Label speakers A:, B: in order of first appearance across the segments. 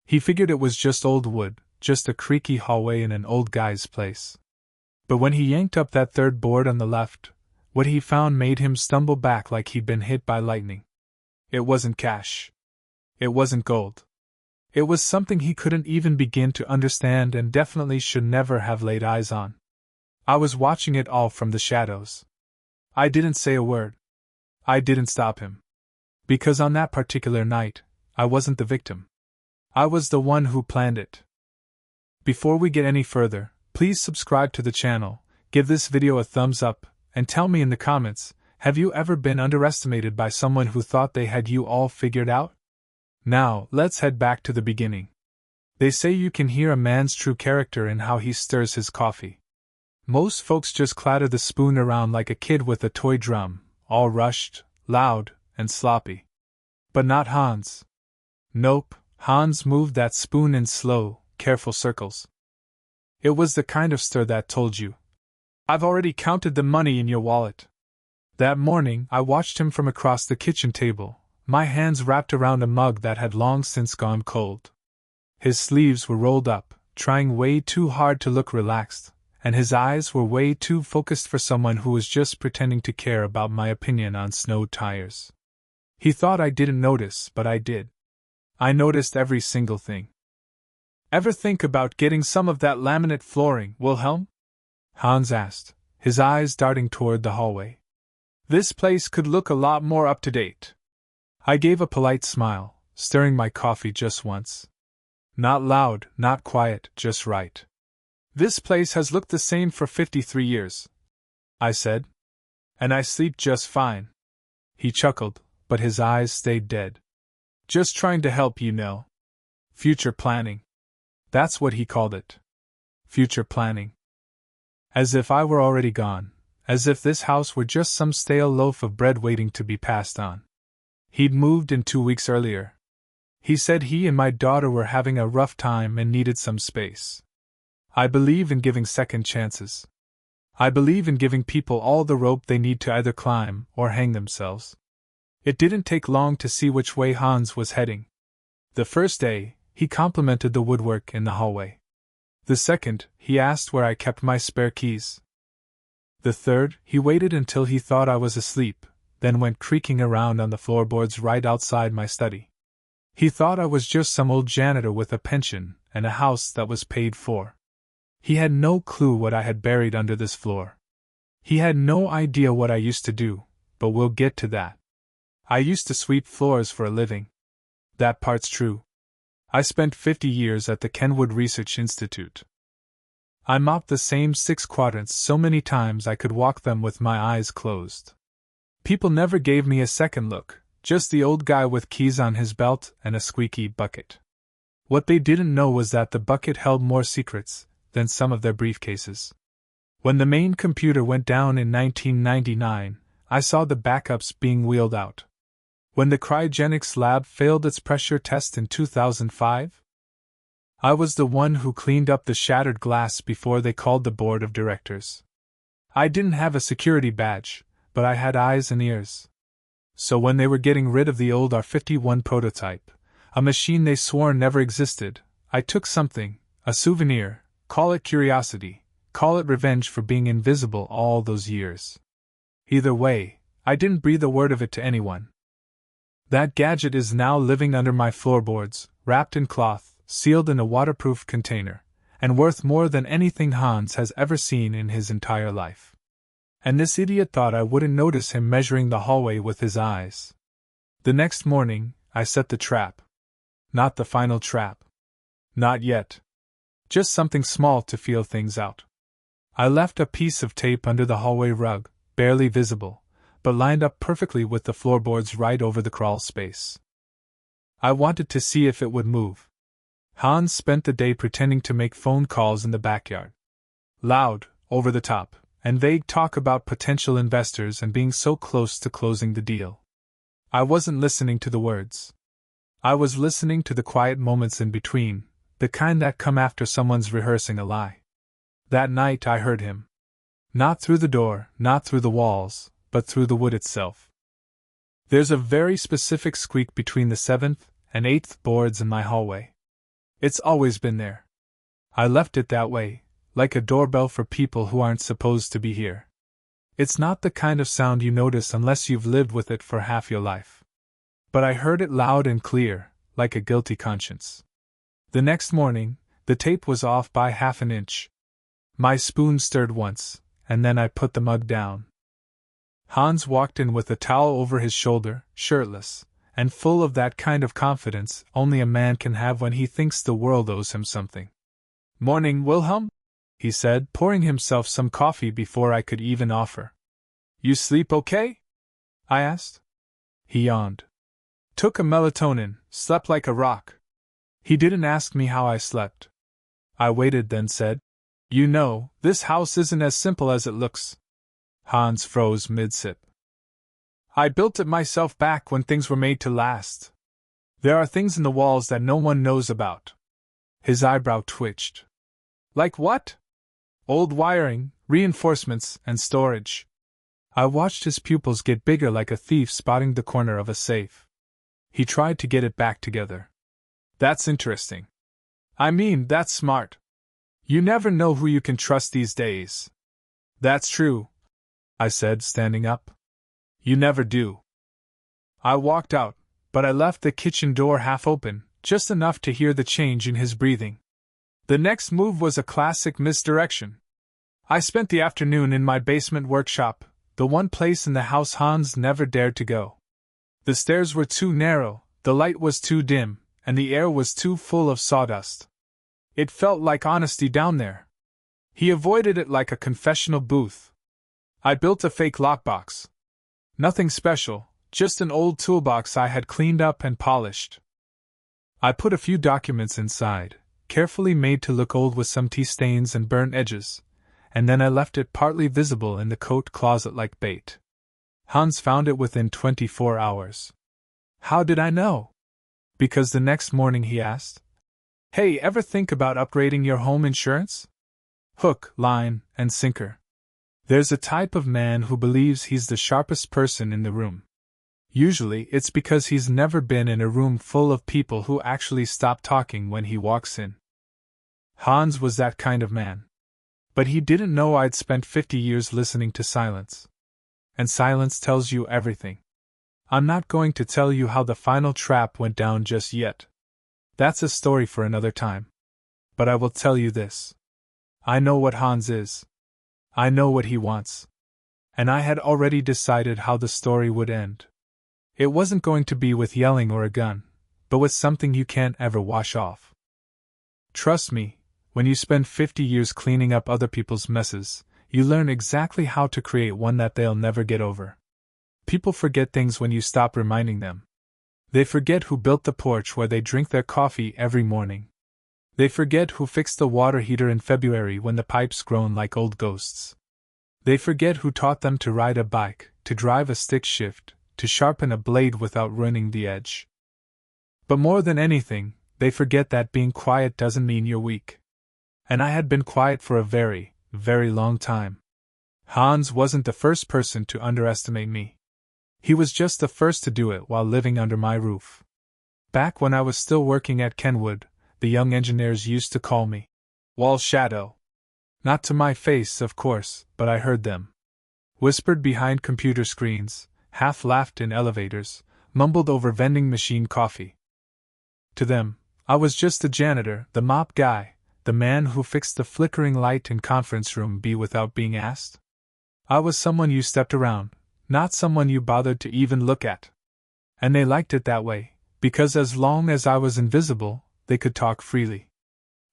A: He figured it was just old wood, just a creaky hallway in an old guy's place. But when he yanked up that third board on the left, what he found made him stumble back like he'd been hit by lightning. It wasn't cash. It wasn't gold. It was something he couldn't even begin to understand and definitely should never have laid eyes on. I was watching it all from the shadows. I didn't say a word. I didn't stop him. Because on that particular night, I wasn't the victim. I was the one who planned it. Before we get any further, please subscribe to the channel, give this video a thumbs up, and tell me in the comments, have you ever been underestimated by someone who thought they had you all figured out? Now, let's head back to the beginning. They say you can hear a man's true character in how he stirs his coffee. Most folks just clatter the spoon around like a kid with a toy drum, all rushed, loud, and sloppy. But not Hans. Nope, Hans moved that spoon in slow, careful circles. It was the kind of stir that told you, I've already counted the money in your wallet. That morning, I watched him from across the kitchen table, my hands wrapped around a mug that had long since gone cold. His sleeves were rolled up, trying way too hard to look relaxed, and his eyes were way too focused for someone who was just pretending to care about my opinion on snow tires. He thought I didn't notice, but I did. I noticed every single thing. Ever think about getting some of that laminate flooring, Wilhelm? Hans asked, his eyes darting toward the hallway. This place could look a lot more up to date. I gave a polite smile, stirring my coffee just once. Not loud, not quiet, just right. This place has looked the same for 53 years, I said. And I sleep just fine. He chuckled, but his eyes stayed dead. Just trying to help, you know. Future planning. That's what he called it. Future planning. As if I were already gone, as if this house were just some stale loaf of bread waiting to be passed on. He'd moved in 2 weeks earlier. He said he and my daughter were having a rough time and needed some space. I believe in giving second chances. I believe in giving people all the rope they need to either climb or hang themselves. It didn't take long to see which way Hans was heading. The first day, he complimented the woodwork in the hallway. The second, he asked where I kept my spare keys. The third, he waited until he thought I was asleep, then went creaking around on the floorboards right outside my study. He thought I was just some old janitor with a pension and a house that was paid for. He had no clue what I had buried under this floor. He had no idea what I used to do, but we'll get to that. I used to sweep floors for a living. That part's true. I spent 50 years at the Kenwood Research Institute. I mopped the same 6 quadrants so many times I could walk them with my eyes closed. People never gave me a second look, just the old guy with keys on his belt and a squeaky bucket. What they didn't know was that the bucket held more secrets than some of their briefcases. When the main computer went down in 1999, I saw the backups being wheeled out. When the cryogenics lab failed its pressure test in 2005, I was the one who cleaned up the shattered glass before they called the board of directors. I didn't have a security badge, but I had eyes and ears. So when they were getting rid of the old R51 prototype, a machine they swore never existed, I took something, a souvenir, call it curiosity, call it revenge for being invisible all those years. Either way, I didn't breathe a word of it to anyone. That gadget is now living under my floorboards, wrapped in cloth, sealed in a waterproof container, and worth more than anything Hans has ever seen in his entire life. And this idiot thought I wouldn't notice him measuring the hallway with his eyes. The next morning, I set the trap. Not the final trap. Not yet. Just something small to feel things out. I left a piece of tape under the hallway rug, barely visible, but lined up perfectly with the floorboards right over the crawl space. I wanted to see if it would move. Hans spent the day pretending to make phone calls in the backyard. Loud, over the top, and vague talk about potential investors and being so close to closing the deal. I wasn't listening to the words. I was listening to the quiet moments in between, the kind that come after someone's rehearsing a lie. That night I heard him. Not through the door, not through the walls, but through the wood itself. There's a very specific squeak between the 7th and 8th boards in my hallway. It's always been there. I left it that way, like a doorbell for people who aren't supposed to be here. It's not the kind of sound you notice unless you've lived with it for half your life. But I heard it loud and clear, like a guilty conscience. The next morning, the tape was off by half an inch. My spoon stirred once, and then I put the mug down. Hans walked in with a towel over his shoulder, shirtless, and full of that kind of confidence only a man can have when he thinks the world owes him something. "Morning, Wilhelm," he said, pouring himself some coffee before I could even offer. "You sleep okay?" I asked. He yawned. "Took a melatonin, slept like a rock." He didn't ask me how I slept. I waited, then said, "You know, this house isn't as simple as it looks." Hans froze mid-sip. "I built it myself back when things were made to last. There are things in the walls that no one knows about." His eyebrow twitched. "Like what?" "Old wiring, reinforcements, and storage." I watched his pupils get bigger like a thief spotting the corner of a safe. He tried to get it back together. "That's interesting. I mean, that's smart. You never know who you can trust these days." "That's true," I said, standing up. "You never do." I walked out, but I left the kitchen door half open, just enough to hear the change in his breathing. The next move was a classic misdirection. I spent the afternoon in my basement workshop, the one place in the house Hans never dared to go. The stairs were too narrow, the light was too dim, and the air was too full of sawdust. It felt like honesty down there. He avoided it like a confessional booth. I built a fake lockbox. Nothing special, just an old toolbox I had cleaned up and polished. I put a few documents inside, carefully made to look old with some tea stains and burnt edges, and then I left it partly visible in the coat closet like bait. Hans found it within 24 hours. How did I know? Because the next morning he asked, "Hey, ever think about upgrading your home insurance?" Hook, line, and sinker. There's a type of man who believes he's the sharpest person in the room. Usually it's because he's never been in a room full of people who actually stop talking when he walks in. Hans was that kind of man. But he didn't know I'd spent 50 years listening to silence. And silence tells you everything. I'm not going to tell you how the final trap went down just yet. That's a story for another time. But I will tell you this. I know what Hans is. I know what he wants. And I had already decided how the story would end. It wasn't going to be with yelling or a gun, but with something you can't ever wash off. Trust me, when you spend 50 years cleaning up other people's messes, you learn exactly how to create one that they'll never get over. People forget things when you stop reminding them. They forget who built the porch where they drink their coffee every morning. They forget who fixed the water heater in February when the pipes groan like old ghosts. They forget who taught them to ride a bike, to drive a stick shift, to sharpen a blade without ruining the edge. But more than anything, they forget that being quiet doesn't mean you're weak. And I had been quiet for a very, very long time. Hans wasn't the first person to underestimate me. He was just the first to do it while living under my roof. Back when I was still working at Kenwood, the young engineers used to call me Wall Shadow. Not to my face, of course, but I heard them. Whispered behind computer screens, half-laughed in elevators, mumbled over vending machine coffee. To them, I was just the janitor, the mop guy, the man who fixed the flickering light in conference room B without being asked. I was someone you stepped around, not someone you bothered to even look at. And they liked it that way, because as long as I was invisible, they could talk freely.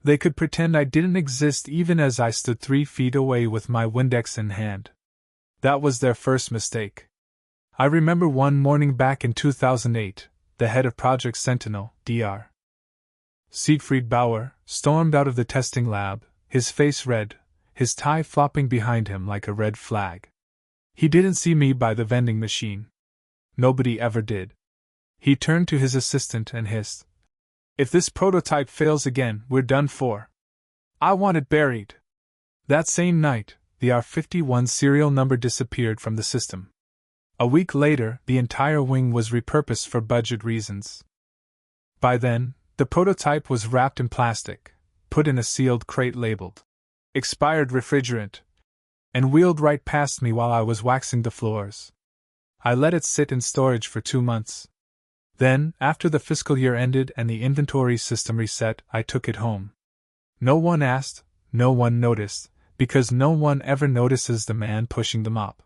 A: They could pretend I didn't exist even as I stood 3 feet away with my Windex in hand. That was their first mistake. I remember one morning back in 2008, the head of Project Sentinel, Dr. Siegfried Bauer, stormed out of the testing lab, his face red, his tie flopping behind him like a red flag. He didn't see me by the vending machine. Nobody ever did. He turned to his assistant and hissed, "If this prototype fails again, we're done for. I want it buried." That same night, the R51 serial number disappeared from the system. A week later, the entire wing was repurposed for budget reasons. By then, The prototype was wrapped in plastic, put in a sealed crate labeled expired refrigerant, and wheeled right past me while I was waxing the floors. I let it sit in storage for 2 months. Then, after the fiscal year ended and the inventory system reset, I took it home. No one asked, no one noticed, because no one ever notices the man pushing the mop.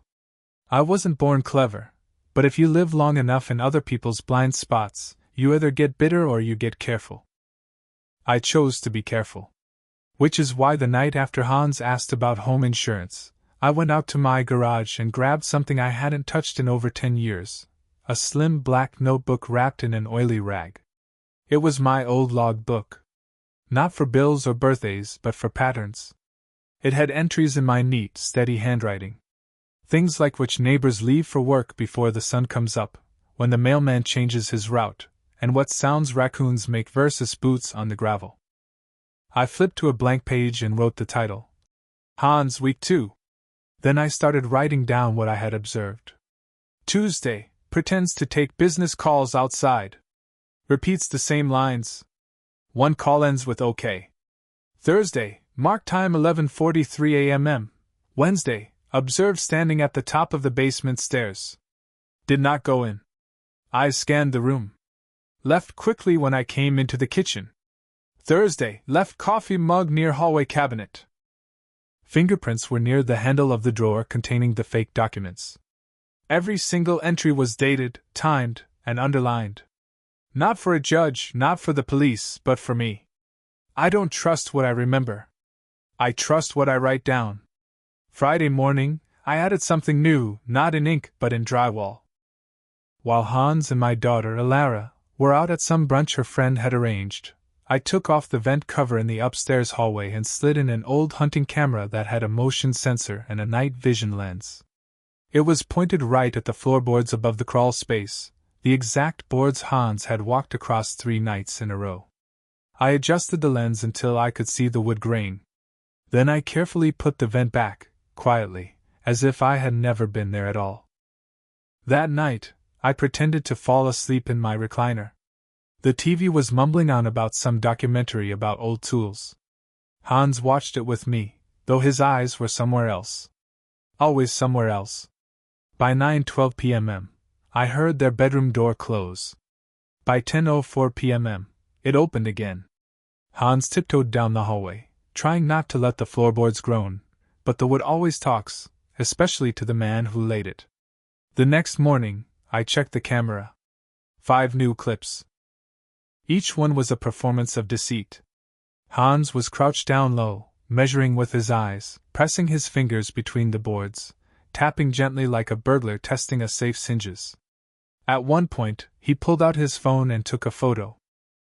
A: I wasn't born clever, but if you live long enough in other people's blind spots, you either get bitter or you get careful. I chose to be careful. Which is why the night after Hans asked about home insurance, I went out to my garage and grabbed something I hadn't touched in over 10 years, a slim black notebook wrapped in an oily rag. It was my old log book. Not for bills or birthdays, but for patterns. It had entries in my neat, steady handwriting. Things like which neighbors leave for work before the sun comes up, when the mailman changes his route, and what sounds raccoons make versus boots on the gravel. I flipped to a blank page and wrote the title. Hans, Week 2. Then I started writing down what I had observed. Tuesday, pretends to take business calls outside. Repeats the same lines. One call ends with OK. Thursday, mark time 11:43 a.m. Wednesday, observed standing at the top of the basement stairs. Did not go in. Eyes scanned the room. Left quickly when I came into the kitchen. Thursday, left coffee mug near hallway cabinet. Fingerprints were near the handle of the drawer containing the fake documents. Every single entry was dated, timed, and underlined. Not for a judge, not for the police, but for me. I don't trust what I remember. I trust what I write down. Friday morning, I added something new, not in ink but in drywall. While Hans and my daughter, Alara, were out at some brunch her friend had arranged, I took off the vent cover in the upstairs hallway and slid in an old hunting camera that had a motion sensor and a night vision lens. It was pointed right at the floorboards above the crawl space, the exact boards Hans had walked across 3 nights in a row. I adjusted the lens until I could see the wood grain. Then I carefully put the vent back, quietly, as if I had never been there at all. That night, I pretended to fall asleep in my recliner. The TV was mumbling on about some documentary about old tools. Hans watched it with me, though his eyes were somewhere else. Always somewhere else. By 9:12 p.m., I heard their bedroom door close. By 10:04 p.m., it opened again. Hans tiptoed down the hallway, trying not to let the floorboards groan, but the wood always talks, especially to the man who laid it. The next morning, I checked the camera. 5 new clips. Each one was a performance of deceit. Hans was crouched down low, measuring with his eyes, pressing his fingers between the boards, tapping gently like a burglar testing a safe's hinges. At one point, he pulled out his phone and took a photo.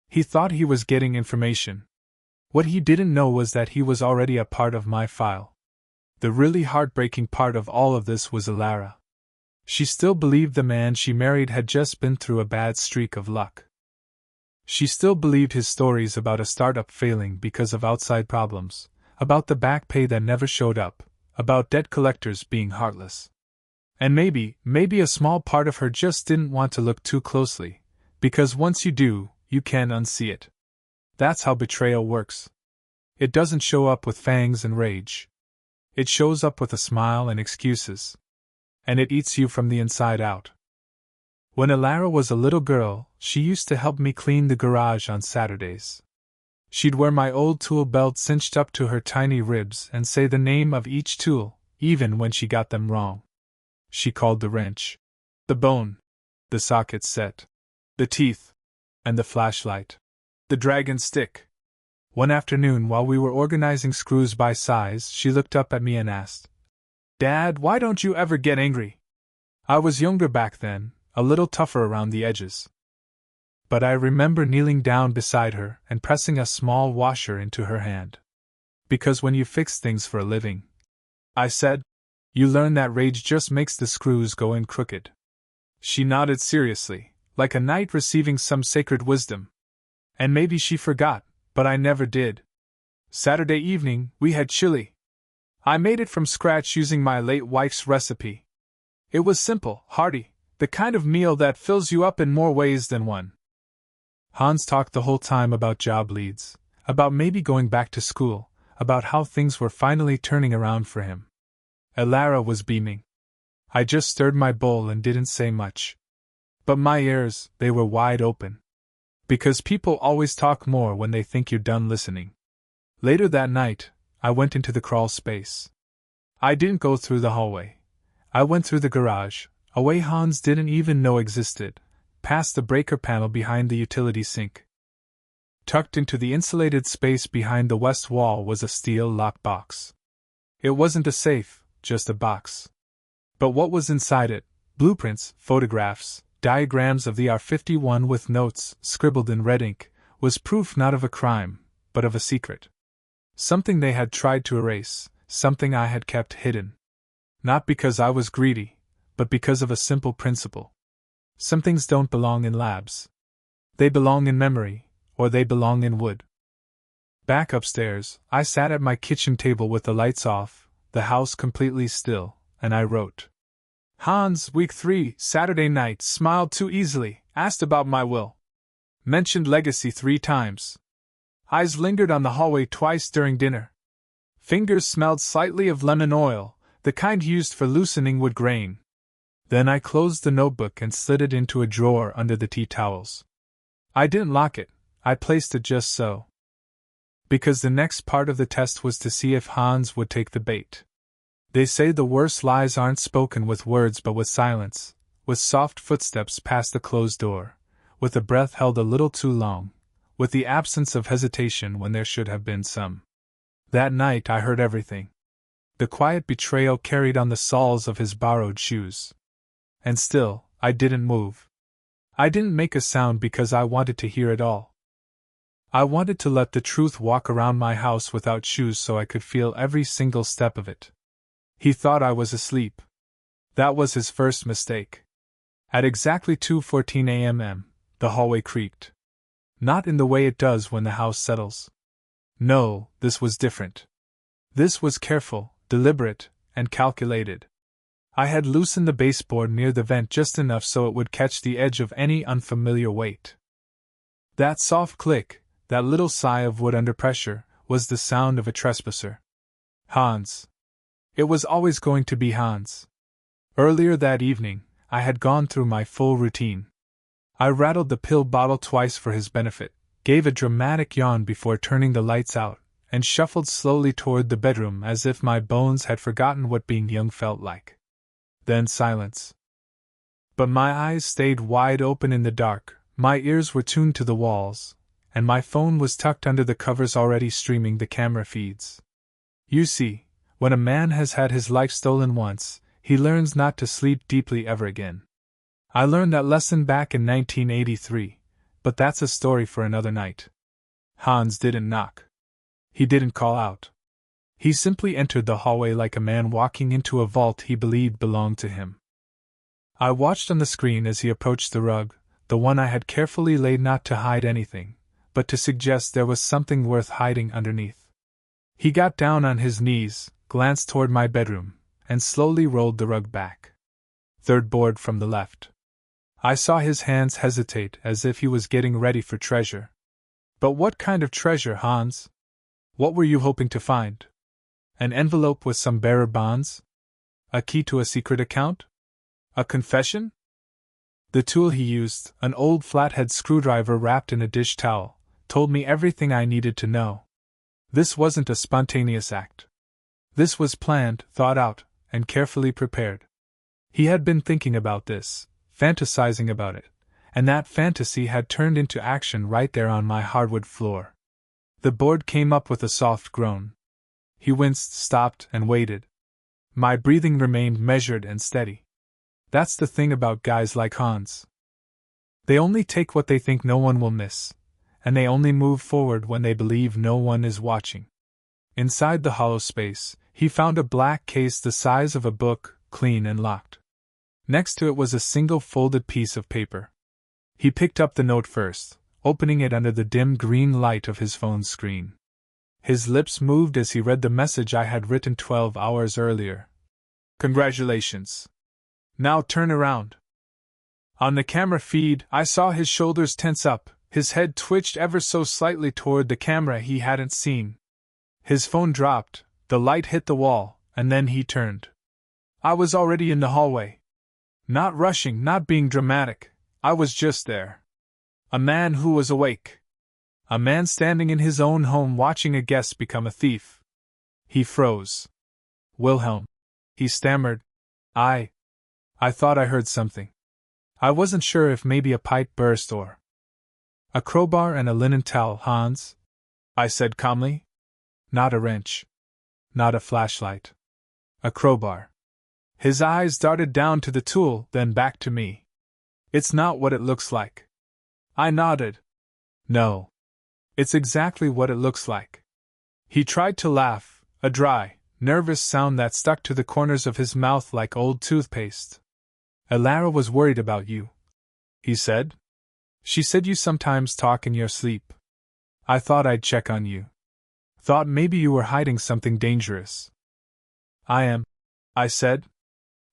A: He thought he was getting information. What he didn't know was that he was already a part of my file. The really heartbreaking part of all of this was Alara. She still believed the man she married had just been through a bad streak of luck. She still believed his stories about a startup failing because of outside problems, about the back pay that never showed up, about debt collectors being heartless. And maybe a small part of her just didn't want to look too closely, because once you do, you can't unsee it. That's how betrayal works. It doesn't show up with fangs and rage. It shows up with a smile and excuses. And it eats you from the inside out. When Alara was a little girl, she used to help me clean the garage on Saturdays. She'd wear my old tool belt cinched up to her tiny ribs and say the name of each tool, even when she got them wrong. She called the wrench the bone, the socket set, the teeth, and the flashlight the dragon stick. One afternoon while we were organizing screws by size, she looked up at me and asked, "Dad, why don't you ever get angry?" I was younger back then, a little tougher around the edges. But I remember kneeling down beside her and pressing a small washer into her hand. "Because when you fix things for a living," I said, "you learn that rage just makes the screws go in crooked." She nodded seriously, like a knight receiving some sacred wisdom. And maybe she forgot, but I never did. Saturday evening, we had chili. I made it from scratch using my late wife's recipe. It was simple, hearty, the kind of meal that fills you up in more ways than one. Hans talked the whole time about job leads, about maybe going back to school, about how things were finally turning around for him. Elara was beaming. I just stirred my bowl and didn't say much. But my ears, they were wide open. Because people always talk more when they think you're done listening. Later that night, I went into the crawl space. I didn't go through the hallway. I went through the garage, a way Hans didn't even know existed, past the breaker panel behind the utility sink. Tucked into the insulated space behind the west wall was a steel lockbox. It wasn't a safe, just a box. But what was inside it? Blueprints, photographs, diagrams of the R-51 with notes scribbled in red ink, was proof not of a crime, but of a secret. Something they had tried to erase, something I had kept hidden. Not because I was greedy, but because of a simple principle. Some things don't belong in labs. They belong in memory, or they belong in wood. Back upstairs, I sat at my kitchen table with the lights off, the house completely still, and I wrote. Hans, week 3, Saturday night, smiled too easily, asked about my will. Mentioned legacy 3 times. Eyes lingered on the hallway twice during dinner. Fingers smelled slightly of lemon oil, the kind used for loosening wood grain. Then I closed the notebook and slid it into a drawer under the tea towels. I didn't lock it, I placed it just so. Because the next part of the test was to see if Hans would take the bait. They say the worst lies aren't spoken with words but with silence, with soft footsteps past the closed door, with a breath held a little too long, with the absence of hesitation when there should have been some. That night I heard everything. The quiet betrayal carried on the soles of his borrowed shoes. And still, I didn't move. I didn't make a sound because I wanted to hear it all. I wanted to let the truth walk around my house without shoes so I could feel every single step of it. He thought I was asleep. That was his first mistake. At exactly 2:14 a.m., the hallway creaked. Not in the way it does when the house settles. No, this was different. This was careful, deliberate, and calculated. I had loosened the baseboard near the vent just enough so it would catch the edge of any unfamiliar weight. That soft click, that little sigh of wood under pressure, was the sound of a trespasser. Hans. It was always going to be Hans. Earlier that evening, I had gone through my full routine. I rattled the pill bottle twice for his benefit, gave a dramatic yawn before turning the lights out, and shuffled slowly toward the bedroom as if my bones had forgotten what being young felt like. Then silence. But my eyes stayed wide open in the dark, my ears were tuned to the walls, and my phone was tucked under the covers already streaming the camera feeds. You see, when a man has had his life stolen once, he learns not to sleep deeply ever again. I learned that lesson back in 1983, but that's a story for another night. Hans didn't knock. He didn't call out. He simply entered the hallway like a man walking into a vault he believed belonged to him. I watched on the screen as he approached the rug, the one I had carefully laid not to hide anything, but to suggest there was something worth hiding underneath. He got down on his knees, glanced toward my bedroom, and slowly rolled the rug back. Third board from the left. I saw his hands hesitate as if he was getting ready for treasure. But what kind of treasure, Hans? What were you hoping to find? An envelope with some bearer bonds? A key to a secret account? A confession? The tool he used, an old flathead screwdriver wrapped in a dish towel, told me everything I needed to know. This wasn't a spontaneous act. This was planned, thought out, and carefully prepared. He had been thinking about this, fantasizing about it, and that fantasy had turned into action right there on my hardwood floor. The board came up with a soft groan. He winced, stopped, and waited. My breathing remained measured and steady. That's the thing about guys like Hans. They only take what they think no one will miss, and they only move forward when they believe no one is watching. Inside the hollow space, he found a black case the size of a book, clean and locked. Next to it was a single folded piece of paper. He picked up the note first, opening it under the dim green light of his phone's screen. His lips moved as he read the message I had written 12 hours earlier. Congratulations. Now turn around. On the camera feed, I saw his shoulders tense up, His head twitched ever so slightly toward the camera he hadn't seen. His phone dropped, the light hit the wall, and then he turned. I was already in the hallway. Not rushing, not being dramatic, I was just there. A man who was awake. A man standing in his own home watching a guest become a thief. He froze. Wilhelm. He stammered. I thought I heard something. I wasn't sure if maybe a pipe burst or... A crowbar and a linen towel, Hans, I said calmly. Not a wrench. Not a flashlight. A crowbar. His eyes darted down to the tool, then back to me. It's not what it looks like. I nodded. No. It's exactly what it looks like. He tried to laugh, a dry, nervous sound that stuck to the corners of his mouth like old toothpaste. Alara was worried about you, he said. She said you sometimes talk in your sleep. I thought I'd check on you. Thought maybe you were hiding something dangerous. I am, I said.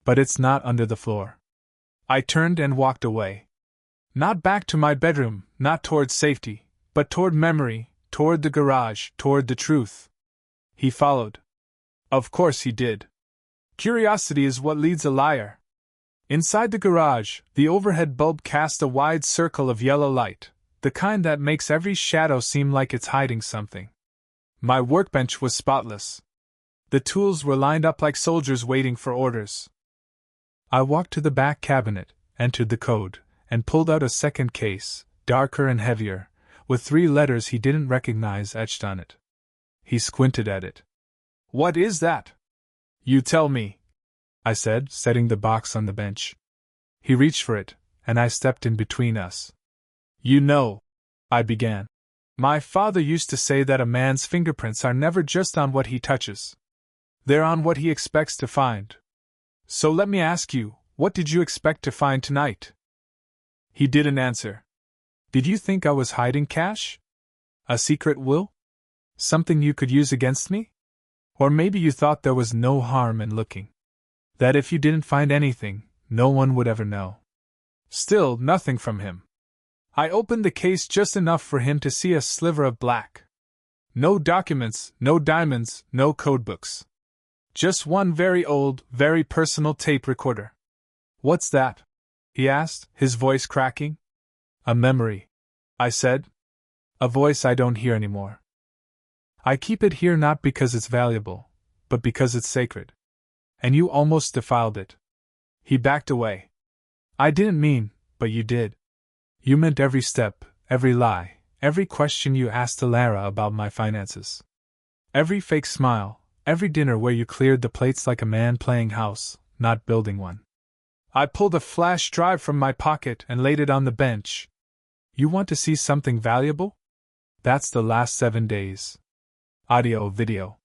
A: But it's not under the floor. I turned and walked away. Not back to my bedroom, not toward safety, but toward memory, toward the garage, toward the truth. He followed. Of course he did. Curiosity is what leads a liar. Inside the garage, the overhead bulb cast a wide circle of yellow light, the kind that makes every shadow seem like it's hiding something. My workbench was spotless. The tools were lined up like soldiers waiting for orders. I walked to the back cabinet, entered the code, and pulled out a second case, darker and heavier, with 3 letters he didn't recognize etched on it. He squinted at it. What is that? You tell me, I said, setting the box on the bench. He reached for it, and I stepped in between us. You know, I began. My father used to say that a man's fingerprints are never just on what he touches. They're on what he expects to find. So let me ask you, what did you expect to find tonight? He didn't answer. Did you think I was hiding cash? A secret will? Something you could use against me? Or maybe you thought there was no harm in looking. That if you didn't find anything, no one would ever know. Still, nothing from him. I opened the case just enough for him to see a sliver of black. No documents, no diamonds, no codebooks. Just one very old, very personal tape recorder. What's that? He asked, his voice cracking. A memory, I said. A voice I don't hear anymore. I keep it here not because it's valuable, but because it's sacred. And you almost defiled it. He backed away. I didn't mean, but you did. You meant every step, every lie, every question you asked Alara about my finances. Every fake smile, every dinner where you cleared the plates like a man playing house, not building one. I pulled a flash drive from my pocket and laid it on the bench. You want to see something valuable? That's the last 7 days. Audio, video.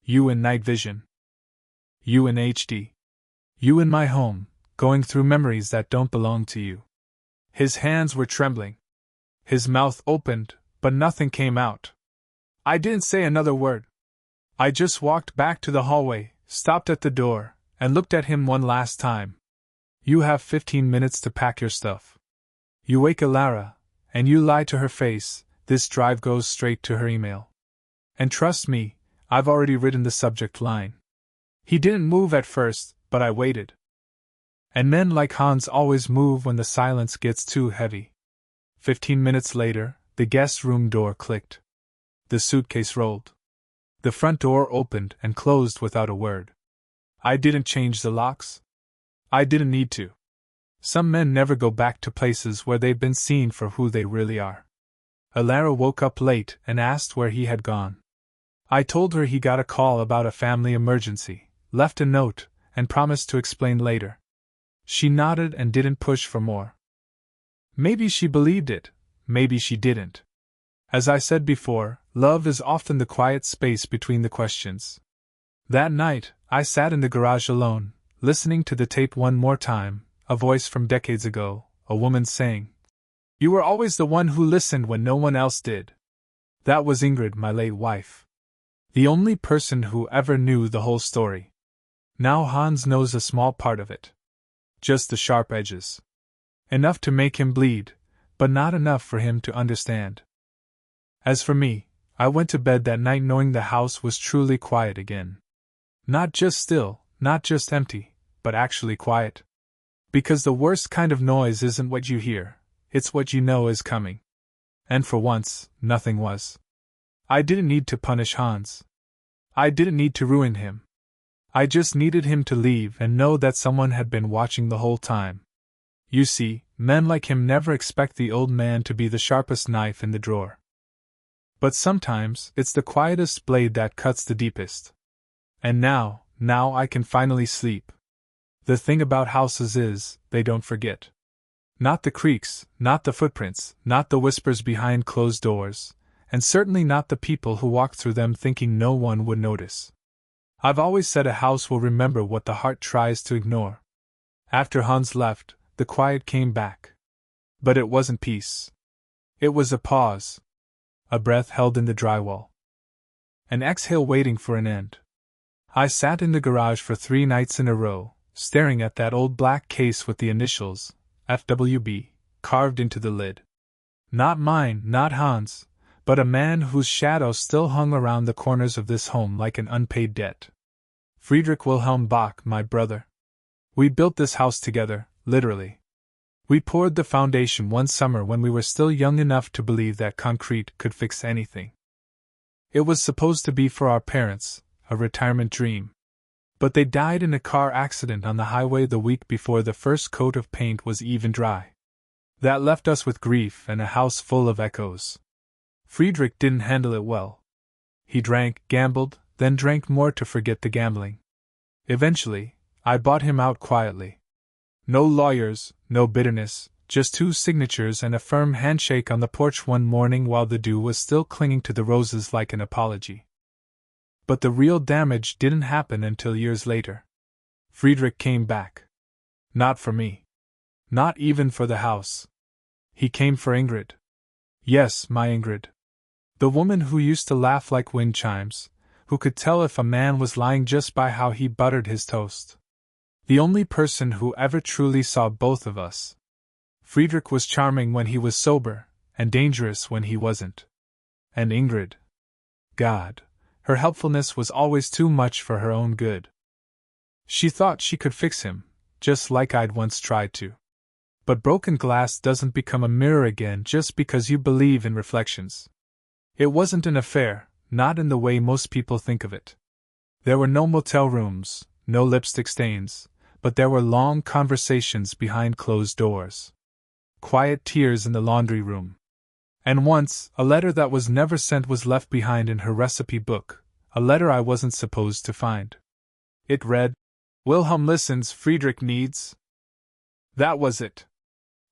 A: You in night vision. You in HD. You in my home, going through memories that don't belong to you. His hands were trembling. His mouth opened, but nothing came out. I didn't say another word. I just walked back to the hallway, stopped at the door, and looked at him one last time. You have 15 minutes to pack your stuff. You wake Alara, and you lie to her face, this drive goes straight to her email. And trust me, I've already written the subject line. He didn't move at first, but I waited. And men like Hans always move when the silence gets too heavy. 15 minutes later, the guest room door clicked. The suitcase rolled. The front door opened and closed without a word. I didn't change the locks. I didn't need to. Some men never go back to places where they've been seen for who they really are. Alara woke up late and asked where he had gone. I told her he got a call about a family emergency, left a note, and promised to explain later. She nodded and didn't push for more. Maybe she believed it, maybe she didn't. As I said before, love is often the quiet space between the questions. That night, I sat in the garage alone, listening to the tape one more time, a voice from decades ago, a woman saying, "You were always the one who listened when no one else did." That was Ingrid, my late wife. The only person who ever knew the whole story. Now Hans knows a small part of it. Just the sharp edges. Enough to make him bleed, but not enough for him to understand. As for me, I went to bed that night knowing the house was truly quiet again. Not just still, not just empty, but actually quiet. Because the worst kind of noise isn't what you hear, it's what you know is coming. And for once, nothing was. I didn't need to punish Hans. I didn't need to ruin him. I just needed him to leave and know that someone had been watching the whole time. You see, men like him never expect the old man to be the sharpest knife in the drawer. But sometimes, it's the quietest blade that cuts the deepest. And now I can finally sleep. The thing about houses is, they don't forget. Not the creaks, not the footprints, not the whispers behind closed doors, and certainly not the people who walk through them thinking no one would notice. I've always said a house will remember what the heart tries to ignore. After Hans left, the quiet came back. But it wasn't peace. It was a pause. A breath held in the drywall. An exhale waiting for an end. I sat in the garage for 3 nights in a row, staring at that old black case with the initials, FWB, carved into the lid. Not mine, not Hans, but a man whose shadow still hung around the corners of this home like an unpaid debt. Friedrich Wilhelm Bach, my brother. We built this house together, literally. We poured the foundation one summer when we were still young enough to believe that concrete could fix anything. It was supposed to be for our parents, a retirement dream. But they died in a car accident on the highway the week before the first coat of paint was even dry. That left us with grief and a house full of echoes. Friedrich didn't handle it well. He drank, gambled, then drank more to forget the gambling. Eventually, I bought him out quietly. No lawyers, no bitterness, just 2 signatures and a firm handshake on the porch one morning while the dew was still clinging to the roses like an apology. But the real damage didn't happen until years later. Friedrich came back. Not for me. Not even for the house. He came for Ingrid. Yes, my Ingrid. The woman who used to laugh like wind chimes, who could tell if a man was lying just by how he buttered his toast. The only person who ever truly saw both of us. Friedrich was charming when he was sober, and dangerous when he wasn't. And Ingrid. God, her helpfulness was always too much for her own good. She thought she could fix him, just like I'd once tried to. But broken glass doesn't become a mirror again just because you believe in reflections. It wasn't an affair, not in the way most people think of it. There were no motel rooms, no lipstick stains, but there were long conversations behind closed doors. Quiet tears in the laundry room. And once, a letter that was never sent was left behind in her recipe book, a letter I wasn't supposed to find. It read, "Wilhelm listens, Friedrich needs." That was it.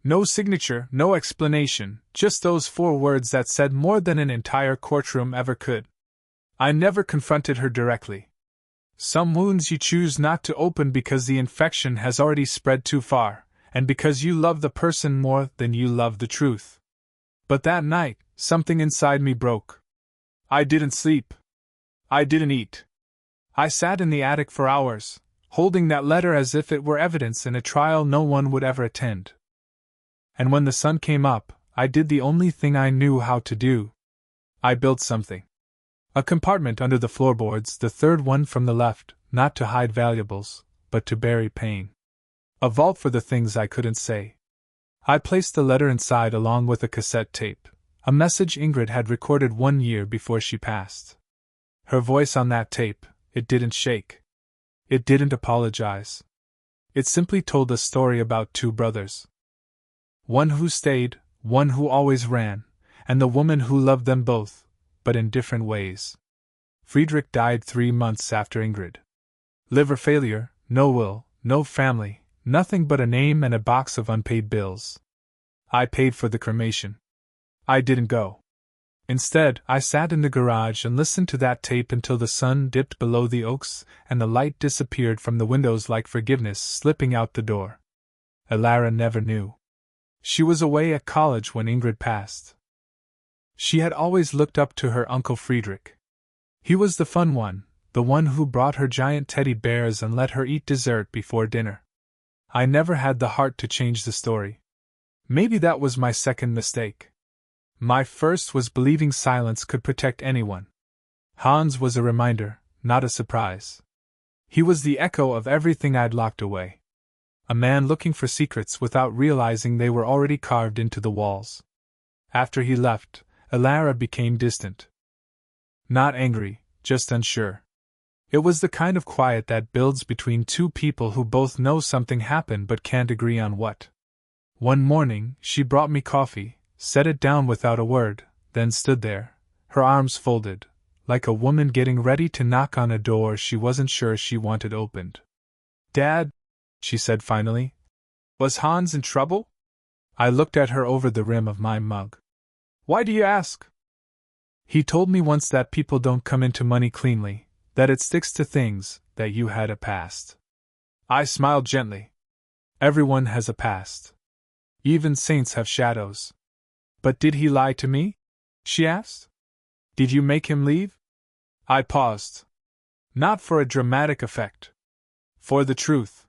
A: No signature, no explanation, just those 4 words that said more than an entire courtroom ever could. I never confronted her directly. Some wounds you choose not to open because the infection has already spread too far, and because you love the person more than you love the truth. But that night, something inside me broke. I didn't sleep. I didn't eat. I sat in the attic for hours, holding that letter as if it were evidence in a trial no one would ever attend. And when the sun came up, I did the only thing I knew how to do. I built something. A compartment under the floorboards, the 3rd one from the left, not to hide valuables, but to bury pain. A vault for the things I couldn't say. I placed the letter inside along with a cassette tape, a message Ingrid had recorded 1 year before she passed. Her voice on that tape, it didn't shake. It didn't apologize. It simply told a story about 2 brothers. One who stayed, one who always ran, and the woman who loved them both, but in different ways. Friedrich died 3 months after Ingrid. Liver failure, no will, no family, nothing but a name and a box of unpaid bills. I paid for the cremation. I didn't go. Instead, I sat in the garage and listened to that tape until the sun dipped below the oaks and the light disappeared from the windows like forgiveness slipping out the door. Elara never knew. She was away at college when Ingrid passed. She had always looked up to her Uncle Friedrich. He was the fun one, the one who brought her giant teddy bears and let her eat dessert before dinner. I never had the heart to change the story. Maybe that was my second mistake. My first was believing silence could protect anyone. Hans was a reminder, not a surprise. He was the echo of everything I'd locked away. A man looking for secrets without realizing they were already carved into the walls. After he left, Elara became distant. Not angry, just unsure. It was the kind of quiet that builds between two people who both know something happened but can't agree on what. One morning, she brought me coffee, set it down without a word, then stood there, her arms folded, like a woman getting ready to knock on a door she wasn't sure she wanted opened. "Dad," she said finally, "was Hans in trouble?" I looked at her over the rim of my mug. "Why do you ask?" "He told me once that people don't come into money cleanly, that it sticks to things, that you had a past." I smiled gently. Everyone has a past. Even saints have shadows. "But did he lie to me?" she asked. "Did you make him leave?" I paused. Not for a dramatic effect. For the truth.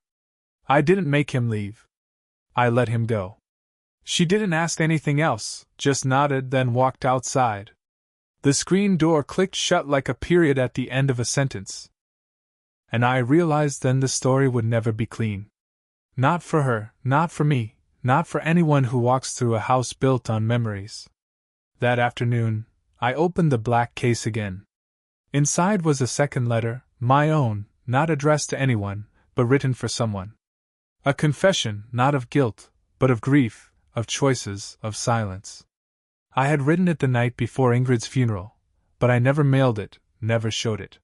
A: I didn't make him leave. I let him go. She didn't ask anything else, just nodded, then walked outside. The screen door clicked shut like a period at the end of a sentence. And I realized then the story would never be clean. Not for her, not for me, not for anyone who walks through a house built on memories. That afternoon, I opened the black case again. Inside was a second letter, my own, not addressed to anyone, but written for someone. A confession, not of guilt, but of grief, of choices, of silence. I had written it the night before Ingrid's funeral, but I never mailed it, never showed it.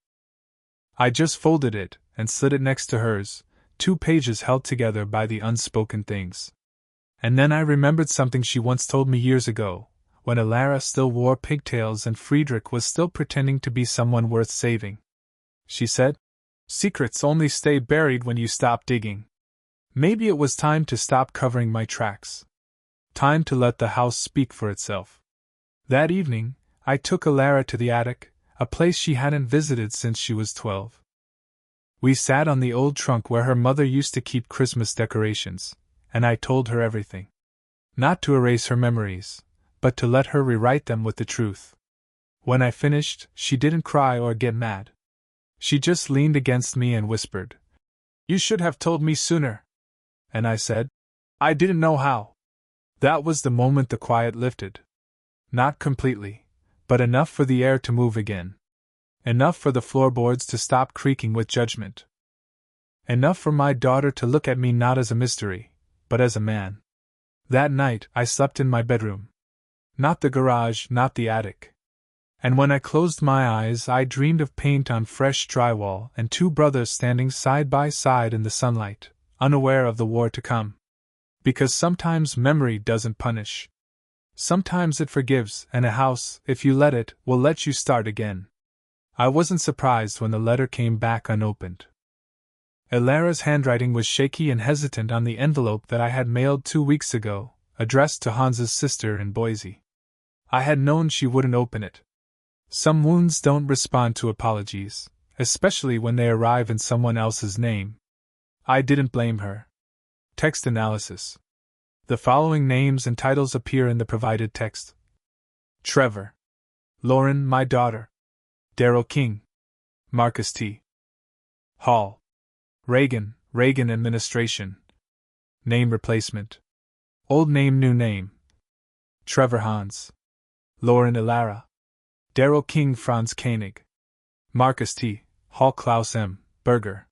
A: I just folded it and slid it next to hers, 2 pages held together by the unspoken things. And then I remembered something she once told me years ago, when Elara still wore pigtails and Friedrich was still pretending to be someone worth saving. She said, "Secrets only stay buried when you stop digging." Maybe it was time to stop covering my tracks. Time to let the house speak for itself. That evening, I took Elara to the attic, a place she hadn't visited since she was 12. We sat on the old trunk where her mother used to keep Christmas decorations, and I told her everything. Not to erase her memories, but to let her rewrite them with the truth. When I finished, she didn't cry or get mad. She just leaned against me and whispered, "You should have told me sooner." And I said, "I didn't know how." That was the moment the quiet lifted. Not completely, but enough for the air to move again. Enough for the floorboards to stop creaking with judgment. Enough for my daughter to look at me not as a mystery, but as a man. That night, I slept in my bedroom. Not the garage, not the attic. And when I closed my eyes, I dreamed of paint on fresh drywall and 2 brothers standing side by side in the sunlight, unaware of the war to come. Because sometimes memory doesn't punish. Sometimes it forgives, and a house, if you let it, will let you start again. I wasn't surprised when the letter came back unopened. Elara's handwriting was shaky and hesitant on the envelope that I had mailed 2 weeks ago, addressed to Hans's sister in Boise. I had known she wouldn't open it. Some wounds don't respond to apologies, especially when they arrive in someone else's name. I didn't blame her. Text analysis. The following names and titles appear in the provided text. Trevor. Lauren, my daughter. Daryl King. Marcus T. Hall. Reagan, Reagan administration. Name replacement. Old name, new name. Trevor Hans. Lauren Elara. Daryl King, Franz Koenig. Marcus T. Hall, Klaus M. Berger.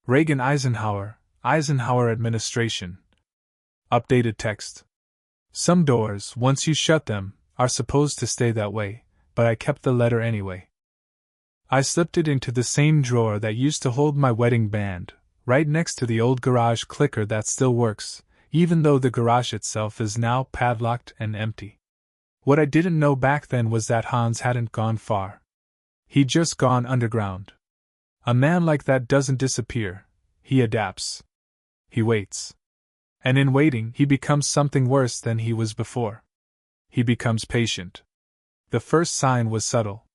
A: Reagan Eisenhower, Eisenhower administration. Updated text. Some doors, once you shut them, are supposed to stay that way, but I kept the letter anyway. I slipped it into the same drawer that used to hold my wedding band, right next to the old garage clicker that still works, even though the garage itself is now padlocked and empty. What I didn't know back then was that Hans hadn't gone far. He'd just gone underground. A man like that doesn't disappear, he adapts. He waits. And in waiting, he becomes something worse than he was before. He becomes patient. The first sign was subtle.